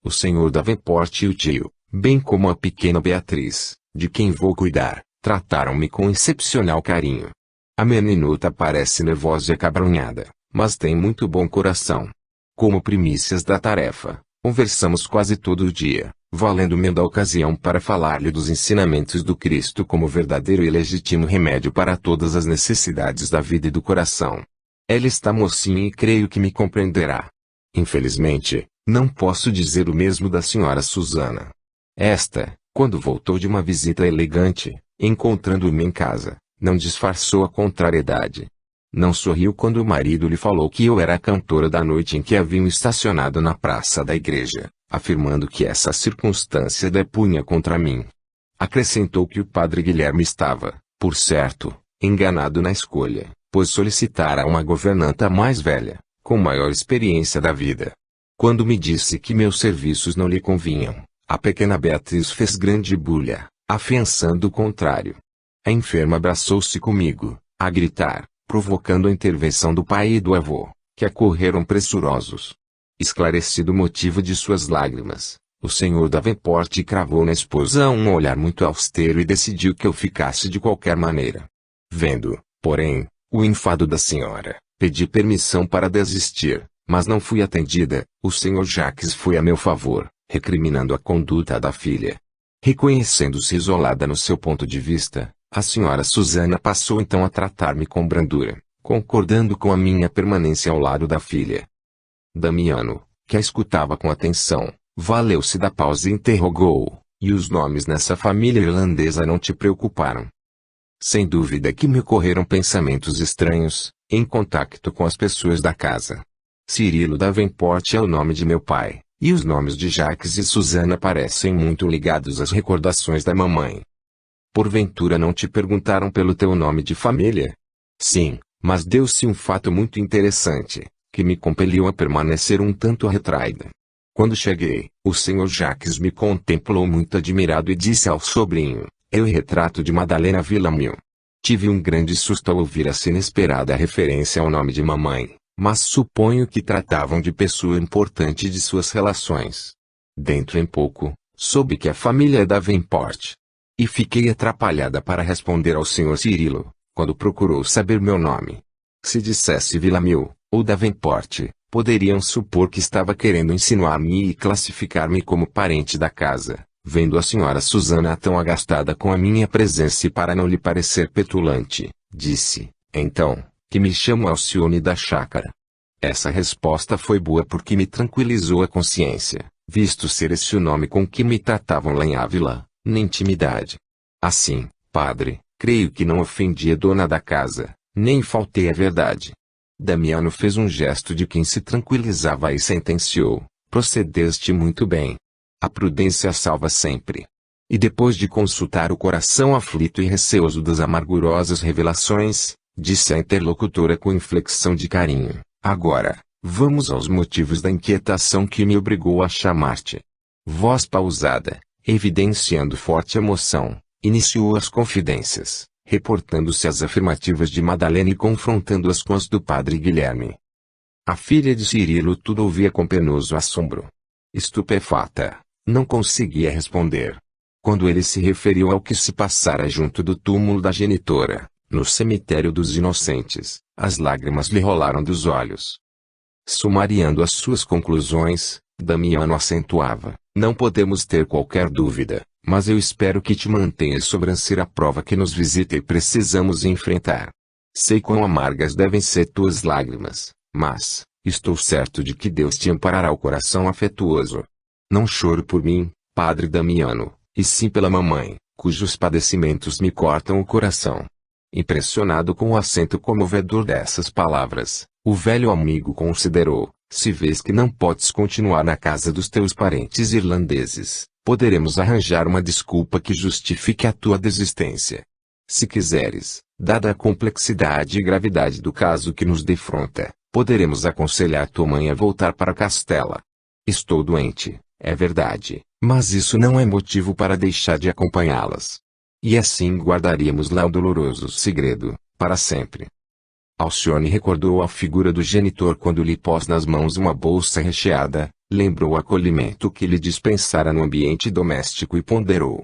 A: O senhor Davenport e o tio, bem como a pequena Beatriz, de quem vou cuidar, trataram-me com excepcional carinho. A meninota parece nervosa e acabrunhada, mas tem muito bom coração. Como primícias da tarefa, conversamos quase todo o dia, valendo-me da ocasião para falar-lhe dos ensinamentos do Cristo como verdadeiro e legítimo remédio para todas as necessidades da vida e do coração. Ela está mocinha e creio que me compreenderá. Infelizmente, não posso dizer o mesmo da senhora Susana. Esta, quando voltou de uma visita elegante, encontrando-me em casa, não disfarçou a contrariedade. Não sorriu quando o marido lhe falou que eu era a cantora da noite em que haviam estacionado na praça da igreja, afirmando que essa circunstância depunha contra mim. Acrescentou que o padre Guilherme estava, por certo, enganado na escolha, pois solicitara uma governanta mais velha, com maior experiência da vida. Quando me disse que meus serviços não lhe convinham, a pequena Beatriz fez grande bulha, afiançando o contrário. A enferma abraçou-se comigo, a gritar, provocando a intervenção do pai e do avô, que acorreram pressurosos. Esclarecido o motivo de suas lágrimas, o senhor Davenport cravou na esposa um olhar muito austero e decidiu que eu ficasse de qualquer maneira. Vendo, porém, o enfado da senhora, pedi permissão para desistir, mas não fui atendida. O senhor Jacques foi a meu favor, recriminando a conduta da filha. Reconhecendo-se isolada no seu ponto de vista, a senhora Susana passou então a tratar-me com brandura, concordando com a minha permanência ao lado da filha. Damiano, que a escutava com atenção, valeu-se da pausa e interrogou-o: e os nomes nessa família irlandesa não te preocuparam? Sem dúvida que me ocorreram pensamentos estranhos, em contacto com as pessoas da casa. Cirilo Davenport é o nome de meu pai, e os nomes de Jacques e Susana parecem muito ligados às recordações da mamãe. Porventura não te perguntaram pelo teu nome de família? Sim, mas deu-se um fato muito interessante, que me compeliu a permanecer um tanto retraída. Quando cheguei, o senhor Jacques me contemplou muito admirado e disse ao sobrinho: é o retrato de Madalena Villamil. Tive um grande susto ao ouvir essa inesperada referência ao nome de mamãe, mas suponho que tratavam de pessoa importante de suas relações. Dentro em pouco, soube que a família é Davenport. E fiquei atrapalhada para responder ao senhor Cirilo, quando procurou saber meu nome. Se dissesse Villamil, ou Davenport, poderiam supor que estava querendo insinuar-me e classificar-me como parente da casa, vendo a senhora Susana tão agastada com a minha presença e para não lhe parecer petulante, disse, então, que me chamo Alcione da Chácara. Essa resposta foi boa porque me tranquilizou a consciência, visto ser esse o nome com que me tratavam lá em Ávila, na intimidade. Assim, padre, creio que não ofendi a dona da casa, nem faltei à verdade. Damiano fez um gesto de quem se tranquilizava e sentenciou: procedeste muito bem. A prudência salva sempre. E depois de consultar o coração aflito e receoso das amargurosas revelações, disse a interlocutora com inflexão de carinho: agora, vamos aos motivos da inquietação que me obrigou a chamar-te. Voz pausada, evidenciando forte emoção, iniciou as confidências, reportando-se às afirmativas de Madalena e confrontando-as com as do padre Guilherme. A filha de Cirilo tudo ouvia com penoso assombro. Estupefata, não conseguia responder. Quando ele se referiu ao que se passara junto do túmulo da genitora, no cemitério dos inocentes, as lágrimas lhe rolaram dos olhos. Sumariando as suas conclusões, Damiano acentuava: não podemos ter qualquer dúvida, mas eu espero que te mantenhas sobranceira a prova que nos visita e precisamos enfrentar. Sei quão amargas devem ser tuas lágrimas, mas estou certo de que Deus te amparará o coração afetuoso. Não choro por mim, padre Damiano, e sim pela mamãe, cujos padecimentos me cortam o coração. Impressionado com o acento comovedor dessas palavras, o velho amigo considerou: se vês que não podes continuar na casa dos teus parentes irlandeses, poderemos arranjar uma desculpa que justifique a tua desistência. Se quiseres, dada a complexidade e gravidade do caso que nos defronta, poderemos aconselhar tua mãe a voltar para Castela. Estou doente, é verdade, mas isso não é motivo para deixar de acompanhá-las. E assim guardaríamos lá o doloroso segredo, para sempre. Alcione recordou a figura do genitor quando lhe pôs nas mãos uma bolsa recheada, lembrou o acolhimento que lhe dispensara no ambiente doméstico e ponderou.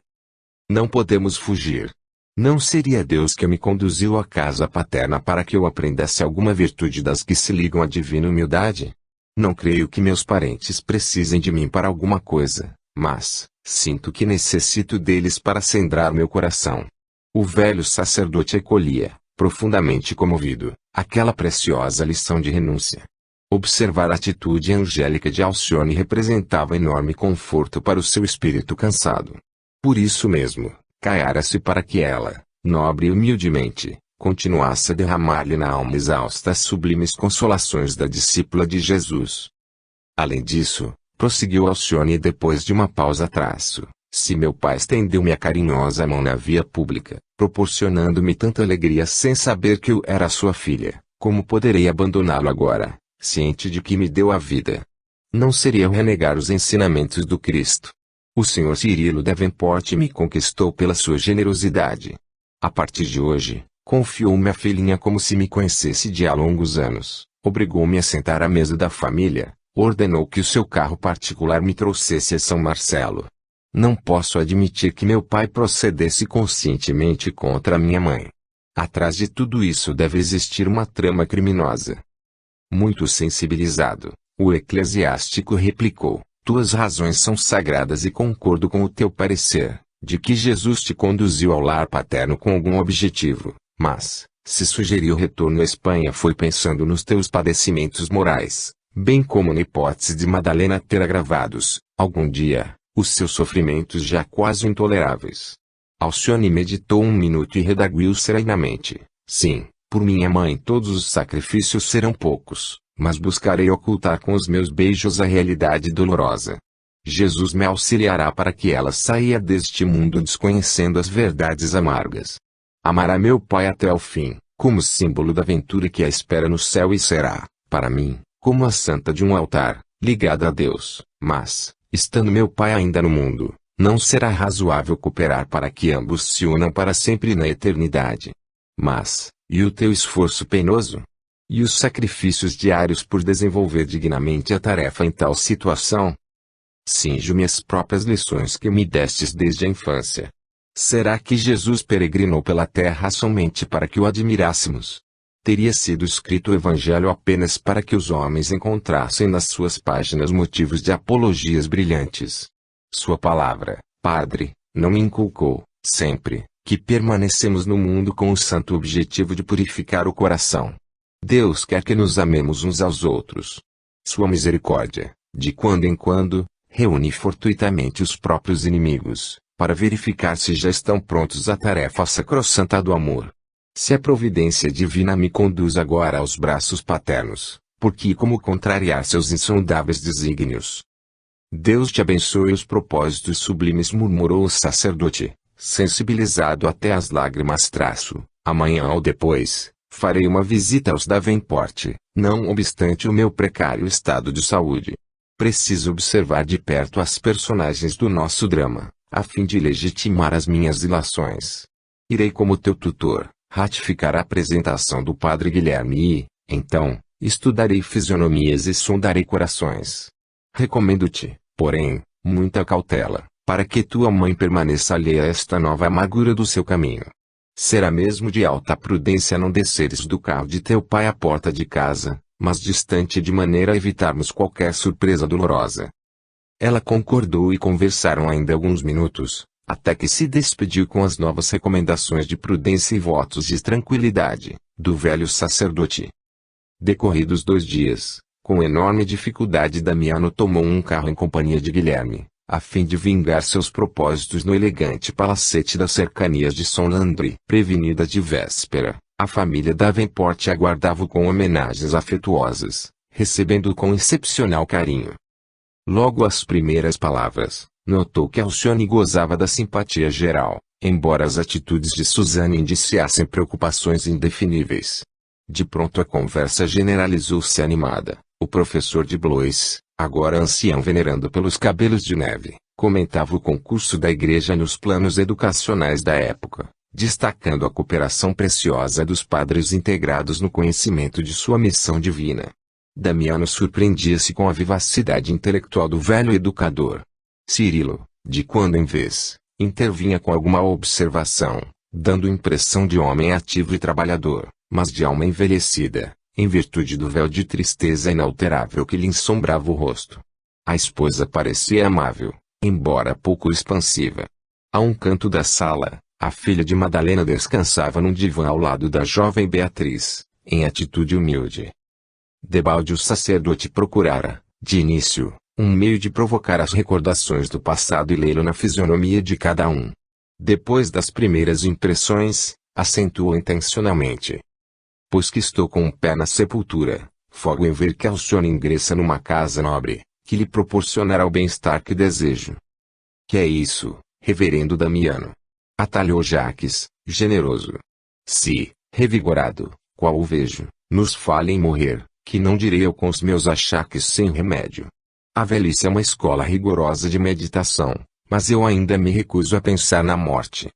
A: Não podemos fugir. Não seria Deus que me conduziu à casa paterna para que eu aprendesse alguma virtude das que se ligam à divina humildade? Não creio que meus parentes precisem de mim para alguma coisa, mas sinto que necessito deles para acendrar meu coração. O velho sacerdote acolhia, profundamente comovido, aquela preciosa lição de renúncia. Observar a atitude angélica de Alcione representava enorme conforto para o seu espírito cansado. Por isso mesmo, caiara-se para que ela, nobre e humildemente, continuasse a derramar-lhe na alma exausta as sublimes consolações da discípula de Jesus. Além disso, prosseguiu Alcione depois de uma pausa traço, se meu pai estendeu-me a carinhosa mão na via pública, proporcionando-me tanta alegria sem saber que eu era sua filha, como poderei abandoná-lo agora, ciente de que me deu a vida? Não seria renegar os ensinamentos do Cristo. O Sr. Cirilo Davenport me conquistou pela sua generosidade. A partir de hoje, confiou-me a filhinha como se me conhecesse de há longos anos, obrigou-me a sentar à mesa da família, ordenou que o seu carro particular me trouxesse a São Marcelo. Não posso admitir que meu pai procedesse conscientemente contra minha mãe. Atrás de tudo isso deve existir uma trama criminosa. Muito sensibilizado, o eclesiástico replicou: tuas razões são sagradas e concordo com o teu parecer, de que Jesus te conduziu ao lar paterno com algum objetivo, mas, se sugeriu o retorno à Espanha foi pensando nos teus padecimentos morais, bem como na hipótese de Madalena ter agravados, algum dia, os seus sofrimentos já quase intoleráveis. Alcione meditou um minuto e redarguiu serenamente: sim, por minha mãe todos os sacrifícios serão poucos, mas buscarei ocultar com os meus beijos a realidade dolorosa. Jesus me auxiliará para que ela saia deste mundo desconhecendo as verdades amargas. Amará meu pai até o fim, como símbolo da ventura que a espera no céu e será, para mim, como a santa de um altar, ligada a Deus, mas, estando meu pai ainda no mundo, não será razoável cooperar para que ambos se unam para sempre na eternidade. Mas, e o teu esforço penoso? E os sacrifícios diários por desenvolver dignamente a tarefa em tal situação? Cinjo-me as próprias lições que me destes desde a infância. Será que Jesus peregrinou pela terra somente para que o admirássemos? Teria sido escrito o Evangelho apenas para que os homens encontrassem nas suas páginas motivos de apologias brilhantes? Sua palavra, Padre, não me inculcou, sempre, que permanecemos no mundo com o santo objetivo de purificar o coração. Deus quer que nos amemos uns aos outros. Sua misericórdia, de quando em quando, reúne fortuitamente os próprios inimigos, para verificar se já estão prontos à tarefa sacrossanta do amor. Se a providência divina me conduz agora aos braços paternos, por que como contrariar seus insondáveis desígnios? Deus te abençoe os propósitos sublimes, murmurou o sacerdote, sensibilizado até as lágrimas. Amanhã ou depois, farei uma visita aos Davenport, não obstante o meu precário estado de saúde. Preciso observar de perto as personagens do nosso drama, a fim de legitimar as minhas ilações. Irei como teu tutor, ratificar a apresentação do padre Guilherme e, então, estudarei fisionomias e sondarei corações. Recomendo-te, porém, muita cautela, para que tua mãe permaneça alheia a esta nova amargura do seu caminho. Será mesmo de alta prudência não desceres do carro de teu pai à porta de casa, mas distante de maneira a evitarmos qualquer surpresa dolorosa. Ela concordou e conversaram ainda alguns minutos, até que se despediu com as novas recomendações de prudência e votos de tranquilidade, do velho sacerdote. Decorridos 2 dias, com enorme dificuldade Damiano tomou um carro em companhia de Guilherme, a fim de vingar seus propósitos no elegante palacete das cercanias de São Landry. Prevenida de véspera, a família Davenport aguardava-o com homenagens afetuosas, recebendo-o com excepcional carinho. Logo às primeiras palavras, notou que Alcione gozava da simpatia geral, embora as atitudes de Suzane indiciassem preocupações indefiníveis. De pronto a conversa generalizou-se animada. O professor de Blois, agora ancião venerando pelos cabelos de neve, comentava o concurso da igreja nos planos educacionais da época, destacando a cooperação preciosa dos padres integrados no conhecimento de sua missão divina. Damiano surpreendia-se com a vivacidade intelectual do velho educador. Cirilo, de quando em vez, intervinha com alguma observação, dando impressão de homem ativo e trabalhador, mas de alma envelhecida, em virtude do véu de tristeza inalterável que lhe ensombrava o rosto. A esposa parecia amável, embora pouco expansiva. A um canto da sala, a filha de Madalena descansava num divã ao lado da jovem Beatriz, em atitude humilde. Debalde o sacerdote procurara, de início, um meio de provocar as recordações do passado e lê-lo na fisionomia de cada um. Depois das primeiras impressões, acentuou intencionalmente: pois que estou com um pé na sepultura, fogo em ver que Alcione ingressa numa casa nobre, que lhe proporcionará o bem-estar que desejo. Que é isso, reverendo Damiano? Atalhou Jaques, generoso. Se, revigorado, qual o vejo, nos fale em morrer, que não direi eu com os meus achaques sem remédio. A velhice é uma escola rigorosa de meditação, mas eu ainda me recuso a pensar na morte.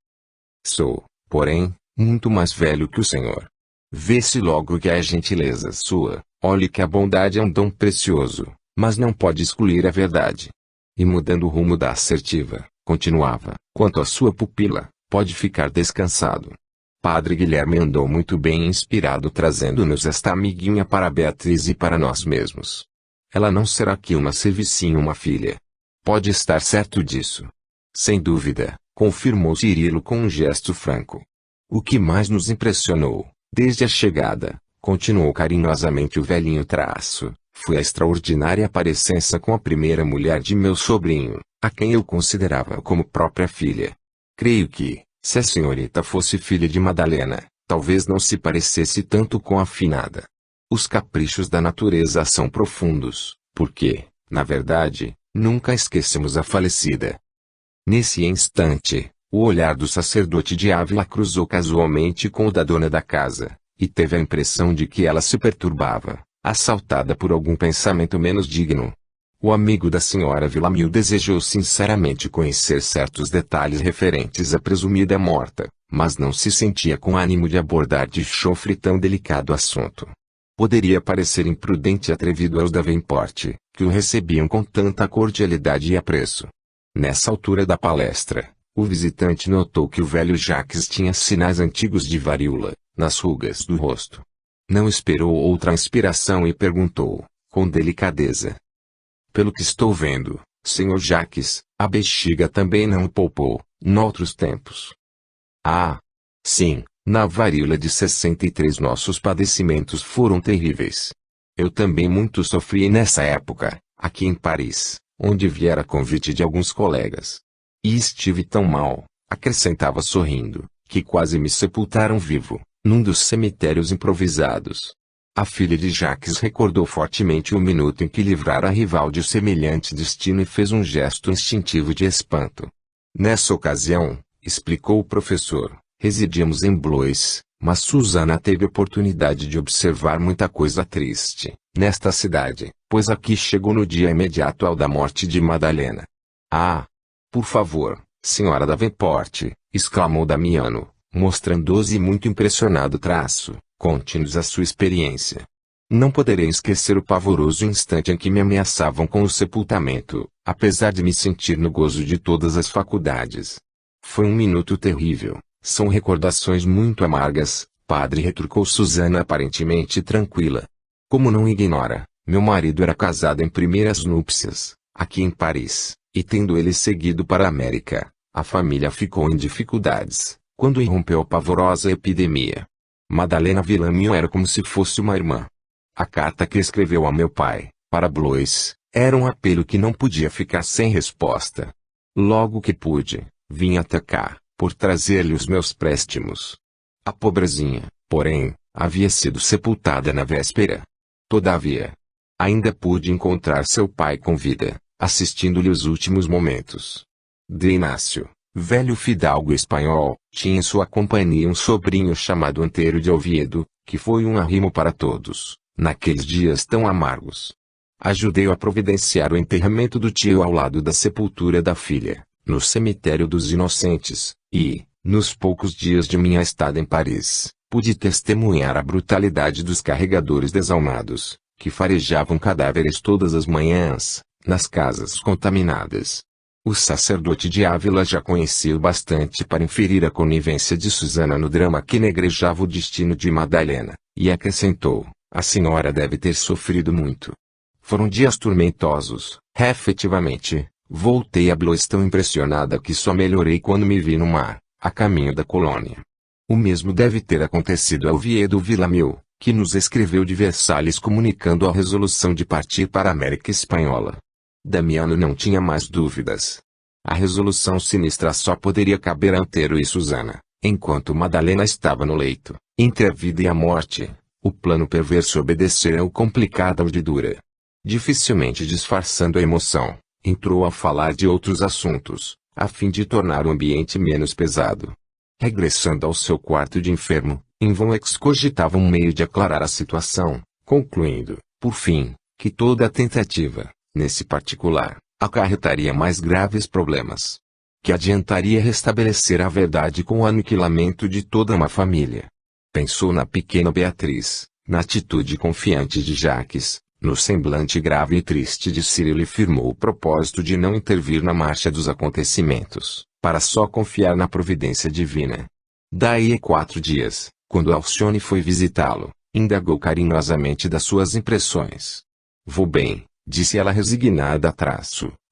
A: Sou, porém, muito mais velho que o senhor. Vê-se logo que a gentileza sua, olhe que a bondade é um dom precioso, mas não pode excluir a verdade. E mudando o rumo da assertiva, continuava: quanto à sua pupila, pode ficar descansado. Padre Guilherme andou muito bem inspirado trazendo-nos esta amiguinha para Beatriz e para nós mesmos. Ela não será aqui uma servicinha, uma filha. Pode estar certo disso. Sem dúvida, confirmou Cirilo com um gesto franco. O que mais nos impressionou, desde a chegada, continuou carinhosamente o velhinho traço, foi a extraordinária parecença com a primeira mulher de meu sobrinho, a quem eu considerava como própria filha. Creio que, se a senhorita fosse filha de Madalena, talvez não se parecesse tanto com a finada. Os caprichos da natureza são profundos, porque, na verdade, nunca esquecemos a falecida. Nesse instante, o olhar do sacerdote de Ávila cruzou casualmente com o da dona da casa, e teve a impressão de que ela se perturbava, assaltada por algum pensamento menos digno. O amigo da senhora Villamil desejou sinceramente conhecer certos detalhes referentes à presumida morta, mas não se sentia com ânimo de abordar de chofre tão delicado assunto. Poderia parecer imprudente e atrevido aos Davenport, que o recebiam com tanta cordialidade e apreço. Nessa altura da palestra, o visitante notou que o velho Jaques tinha sinais antigos de varíola, nas rugas do rosto. Não esperou outra inspiração e perguntou, com delicadeza: pelo que estou vendo, senhor Jaques, a bexiga também não o poupou, noutros tempos. Ah! Sim, na varíola de 63 nossos padecimentos foram terríveis. Eu também muito sofri nessa época, aqui em Paris, onde viera a convite de alguns colegas. E estive tão mal, acrescentava sorrindo, que quase me sepultaram vivo, num dos cemitérios improvisados. A filha de Jaques recordou fortemente o minuto em que livrara a rival de semelhante destino e fez um gesto instintivo de espanto. Nessa ocasião, explicou o professor, residíamos em Blois, mas Susana teve oportunidade de observar muita coisa triste, nesta cidade, pois aqui chegou no dia imediato ao da morte de Madalena. Ah! Por favor, senhora Davenport, exclamou Damiano, mostrando-se muito impressionado traço, conte-nos a sua experiência. Não poderei esquecer o pavoroso instante em que me ameaçavam com o sepultamento, apesar de me sentir no gozo de todas as faculdades. Foi um minuto terrível, são recordações muito amargas, padre, retrucou Susana aparentemente tranquila. Como não ignora, meu marido era casado em primeiras núpcias, aqui em Paris, e tendo ele seguido para a América, a família ficou em dificuldades, quando irrompeu a pavorosa epidemia. Madalena Villamil era como se fosse uma irmã. A carta que escreveu a meu pai, para Blois, era um apelo que não podia ficar sem resposta. Logo que pude, vim até cá, por trazer-lhe os meus préstimos. A pobrezinha, porém, havia sido sepultada na véspera. Todavia, ainda pude encontrar seu pai com vida, assistindo-lhe os últimos momentos. De Inácio, velho fidalgo espanhol, tinha em sua companhia um sobrinho chamado Antero de Oviedo, que foi um arrimo para todos, naqueles dias tão amargos. Ajudei-o a providenciar o enterramento do tio ao lado da sepultura da filha, no cemitério dos Inocentes, e, nos poucos dias de minha estada em Paris, pude testemunhar a brutalidade dos carregadores desalmados, que farejavam cadáveres todas as manhãs, nas casas contaminadas. O sacerdote de Ávila já conhecia o bastante para inferir a conivência de Susana no drama que negrejava o destino de Madalena, e acrescentou: a senhora deve ter sofrido muito. Foram dias tormentosos, efetivamente. Voltei a Blois tão impressionada que só melhorei quando me vi no mar, a caminho da colônia. O mesmo deve ter acontecido ao Oviedo Villamil, que nos escreveu de Versalhes comunicando a resolução de partir para a América Espanhola. Damiano não tinha mais dúvidas. A resolução sinistra só poderia caber a Antero e Susana, enquanto Madalena estava no leito, entre a vida e a morte. O plano perverso obedecera-o complicada urdidura. Dificilmente disfarçando a emoção, entrou a falar de outros assuntos, a fim de tornar o ambiente menos pesado. Regressando ao seu quarto de enfermo, em vão excogitava um meio de aclarar a situação, concluindo, por fim, que toda a tentativa, nesse particular, acarretaria mais graves problemas. Que adiantaria restabelecer a verdade com o aniquilamento de toda uma família. Pensou na pequena Beatriz, na atitude confiante de Jacques, no semblante grave e triste de Cyril e firmou o propósito de não intervir na marcha dos acontecimentos, para só confiar na providência divina. Daí a 4 dias, quando Alcione foi visitá-lo, indagou carinhosamente das suas impressões. Vou bem, disse ela resignada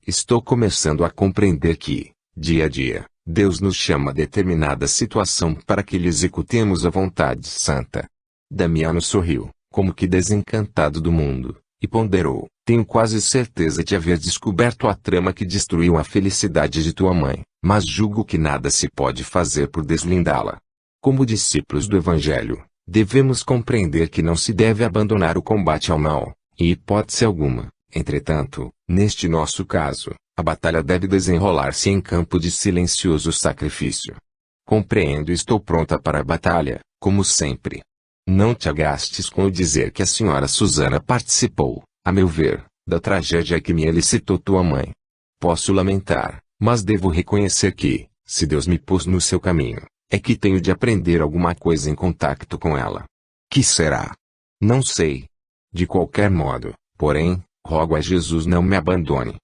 A: estou começando a compreender que, dia a dia, Deus nos chama a determinada situação para que lhe executemos a vontade santa. Damiano sorriu, como que desencantado do mundo, e ponderou: tenho quase certeza de haver descoberto a trama que destruiu a felicidade de tua mãe, mas julgo que nada se pode fazer por deslindá-la. Como discípulos do Evangelho, devemos compreender que não se deve abandonar o combate ao mal, em hipótese alguma. Entretanto, neste nosso caso, a batalha deve desenrolar-se em campo de silencioso sacrifício. Compreendo e estou pronta para a batalha, como sempre. Não te agastes com o dizer que a senhora Susana participou, a meu ver, da tragédia que me elicitou tua mãe. Posso lamentar, mas devo reconhecer que, se Deus me pôs no seu caminho, é que tenho de aprender alguma coisa em contacto com ela. Que será? Não sei. De qualquer modo, porém, rogo a Jesus não me abandone.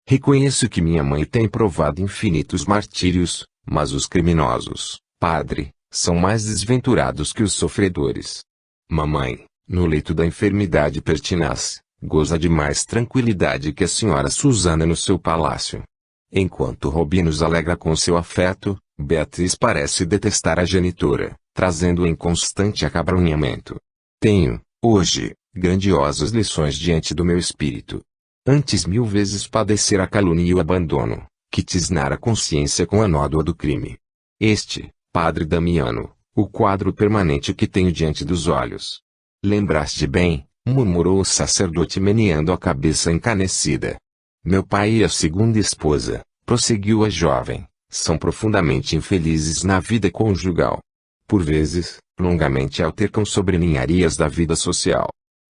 A: Reconheço que minha mãe tem provado infinitos martírios, mas os criminosos, padre, são mais desventurados que os sofredores. Mamãe, no leito da enfermidade pertinaz, goza de mais tranquilidade que a senhora Susana no seu palácio. Enquanto Robin nos alegra com seu afeto, Beatriz parece detestar a genitora, trazendo-o em constante acabrunhamento. Tenho, hoje, grandiosas lições diante do meu espírito. Antes 1000 vezes padecer a calúnia e o abandono, que tisnar a consciência com a nódoa do crime. Este, Padre Damiano, o quadro permanente que tenho diante dos olhos. Lembraste bem, murmurou o sacerdote meneando a cabeça encanecida. Meu pai e a segunda esposa, prosseguiu a jovem, são profundamente infelizes na vida conjugal. Por vezes, longamente altercam sobre ninharias da vida social.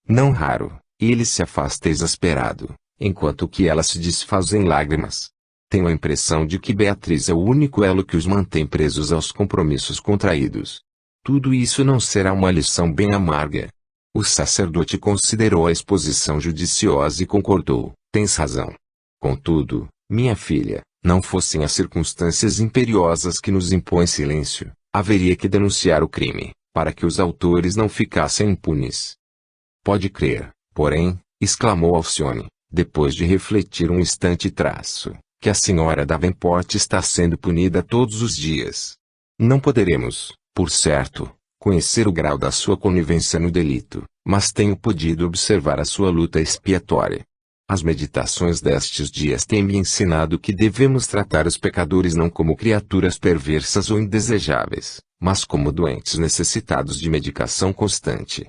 A: Não raro, ele se afasta exasperado, enquanto que ela se desfaz em lágrimas. Tenho a impressão de que Beatriz é o único elo que os mantém presos aos compromissos contraídos. Tudo isso não será uma lição bem amarga. O sacerdote considerou a exposição judiciosa e concordou: tens razão. Contudo, minha filha, não fossem as circunstâncias imperiosas que nos impõem silêncio, haveria que denunciar o crime, para que os autores não ficassem impunes. Pode crer, porém, exclamou Alcione, depois de refletir um instante que a senhora Davenport está sendo punida todos os dias. Não poderemos, por certo, conhecer o grau da sua conivência no delito, mas tenho podido observar a sua luta expiatória. As meditações destes dias têm me ensinado que devemos tratar os pecadores não como criaturas perversas ou indesejáveis, mas como doentes necessitados de medicação constante.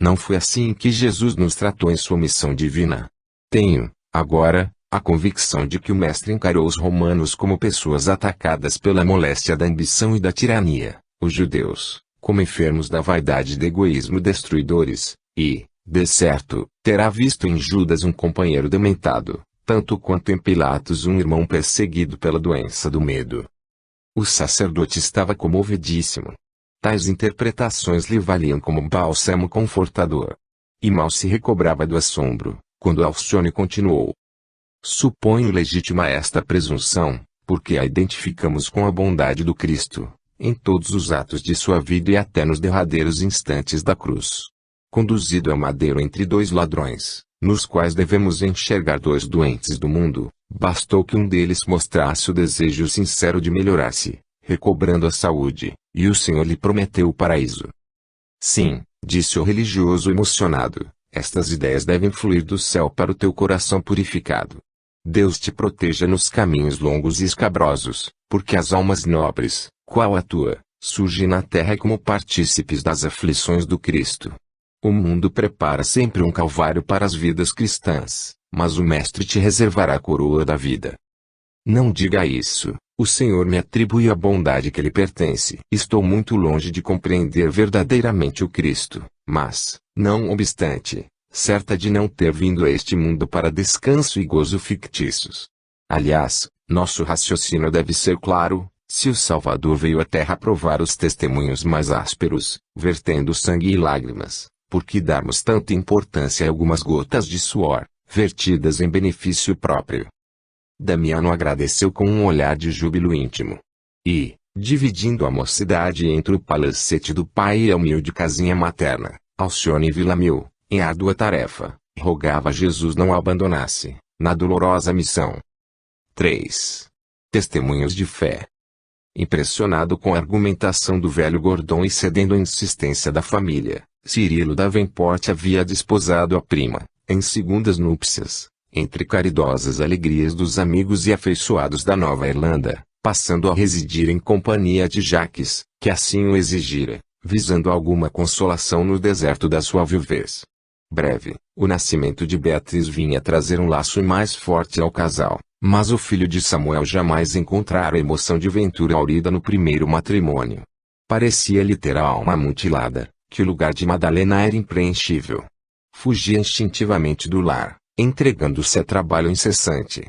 A: Não foi assim que Jesus nos tratou em sua missão divina. Tenho, agora, a convicção de que o Mestre encarou os romanos como pessoas atacadas pela moléstia da ambição e da tirania, os judeus, como enfermos da vaidade e do egoísmo destruidores, e, de certo, terá visto em Judas um companheiro dementado, tanto quanto em Pilatos um irmão perseguido pela doença do medo. O sacerdote estava comovidíssimo. Tais interpretações lhe valiam como bálsamo confortador. E mal se recobrava do assombro, quando Alcione continuou. Suponho legítima esta presunção, porque a identificamos com a bondade do Cristo, em todos os atos de sua vida e até nos derradeiros instantes da cruz. Conduzido ao madeiro entre dois ladrões, nos quais devemos enxergar dois doentes do mundo, bastou que um deles mostrasse o desejo sincero de melhorar-se, recobrando a saúde, e o Senhor lhe prometeu o paraíso. Sim, disse o religioso emocionado, estas ideias devem fluir do céu para o teu coração purificado. Deus te proteja nos caminhos longos e escabrosos, porque as almas nobres, qual a tua, surgem na terra como partícipes das aflições do Cristo. O mundo prepara sempre um calvário para as vidas cristãs, mas o Mestre te reservará a coroa da vida. Não diga isso, o Senhor me atribui a bondade que lhe pertence. Estou muito longe de compreender verdadeiramente o Cristo, mas, não obstante, certa de não ter vindo a este mundo para descanso e gozo fictícios. Aliás, nosso raciocínio deve ser claro, se o Salvador veio à terra provar os testemunhos mais ásperos, vertendo sangue e lágrimas, por que darmos tanta importância a algumas gotas de suor, vertidas em benefício próprio? Damiano agradeceu com um olhar de júbilo íntimo. E, dividindo a mocidade entre o palacete do pai e a humilde casinha materna, Alcione Villamil, em árdua tarefa, rogava a Jesus não a abandonasse, na dolorosa missão. 3. Testemunhos de fé. Impressionado com a argumentação do velho Gordon e cedendo à insistência da família, Cirilo Davenport havia desposado a prima, em segundas núpcias, entre caridosas alegrias dos amigos e afeiçoados da Nova Irlanda, passando a residir em companhia de Jacques, que assim o exigira, visando alguma consolação no deserto da sua viuvez. Breve, o nascimento de Beatriz vinha trazer um laço mais forte ao casal, mas o filho de Samuel jamais encontrara a emoção de ventura aurida no primeiro matrimônio. Parecia-lhe ter a alma mutilada, que o lugar de Madalena era impreenchível. Fugia instintivamente do lar, entregando-se a trabalho incessante.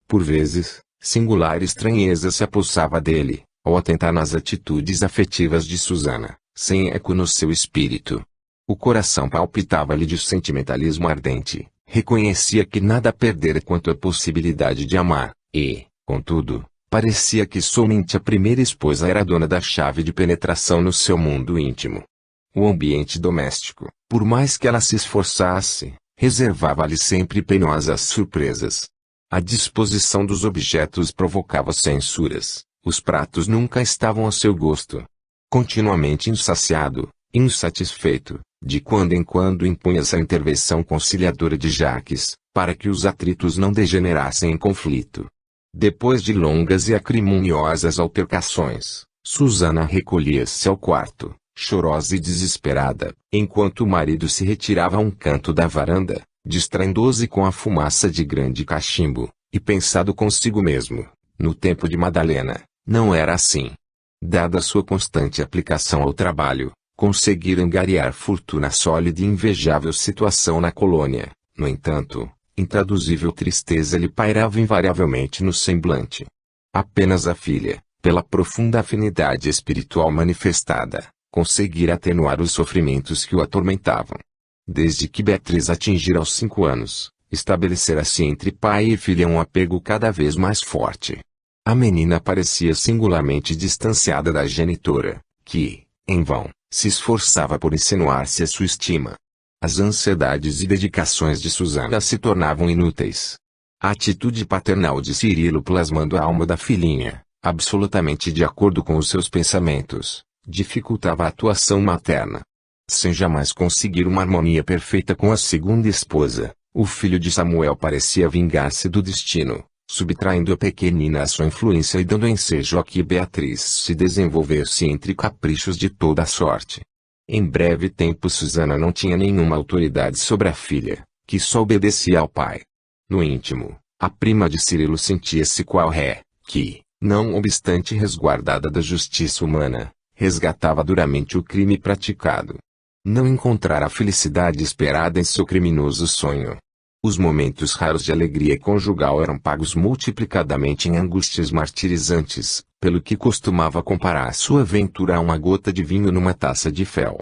A: Por vezes, singular estranheza se apossava dele, ao atentar nas atitudes afetivas de Susana, sem eco no seu espírito. O coração palpitava-lhe de sentimentalismo ardente, reconhecia que nada perdera quanto à possibilidade de amar, e, contudo, parecia que somente a primeira esposa era dona da chave de penetração no seu mundo íntimo. O ambiente doméstico, por mais que ela se esforçasse, reservava-lhe sempre penosas surpresas. A disposição dos objetos provocava censuras, os pratos nunca estavam ao seu gosto. Continuamente insaciado, insatisfeito, de quando em quando impunha-se a intervenção conciliadora de Jacques, para que os atritos não degenerassem em conflito. Depois de longas e acrimoniosas altercações, Susana recolhia-se ao quarto, chorosa e desesperada, enquanto o marido se retirava a um canto da varanda, distraindo-se com a fumaça de grande cachimbo, e pensado consigo mesmo, no tempo de Madalena, não era assim. Dada sua constante aplicação ao trabalho, conseguira angariar fortuna sólida e invejável situação na colônia. No entanto, intraduzível tristeza lhe pairava invariavelmente no semblante. Apenas a filha, pela profunda afinidade espiritual manifestada, conseguira atenuar os sofrimentos que o atormentavam. Desde que Beatriz atingira aos 5 anos, estabelecera-se entre pai e filha um apego cada vez mais forte. A menina parecia singularmente distanciada da genitora, que, em vão, se esforçava por insinuar-se a sua estima. As ansiedades e dedicações de Susana se tornavam inúteis. A atitude paternal de Cirilo plasmando a alma da filhinha, absolutamente de acordo com os seus pensamentos, dificultava a atuação materna. Sem jamais conseguir uma harmonia perfeita com a segunda esposa, o filho de Samuel parecia vingar-se do destino, subtraindo a pequenina à sua influência e dando ensejo a que Beatriz se desenvolvesse entre caprichos de toda a sorte. Em breve tempo Susana não tinha nenhuma autoridade sobre a filha, que só obedecia ao pai. No íntimo, a prima de Cirilo sentia-se qual ré, que, não obstante resguardada da justiça humana, resgatava duramente o crime praticado. não encontrara a felicidade esperada em seu criminoso sonho. Os momentos raros de alegria conjugal eram pagos multiplicadamente em angústias martirizantes, pelo que costumava comparar sua aventura a uma gota de vinho numa taça de fel.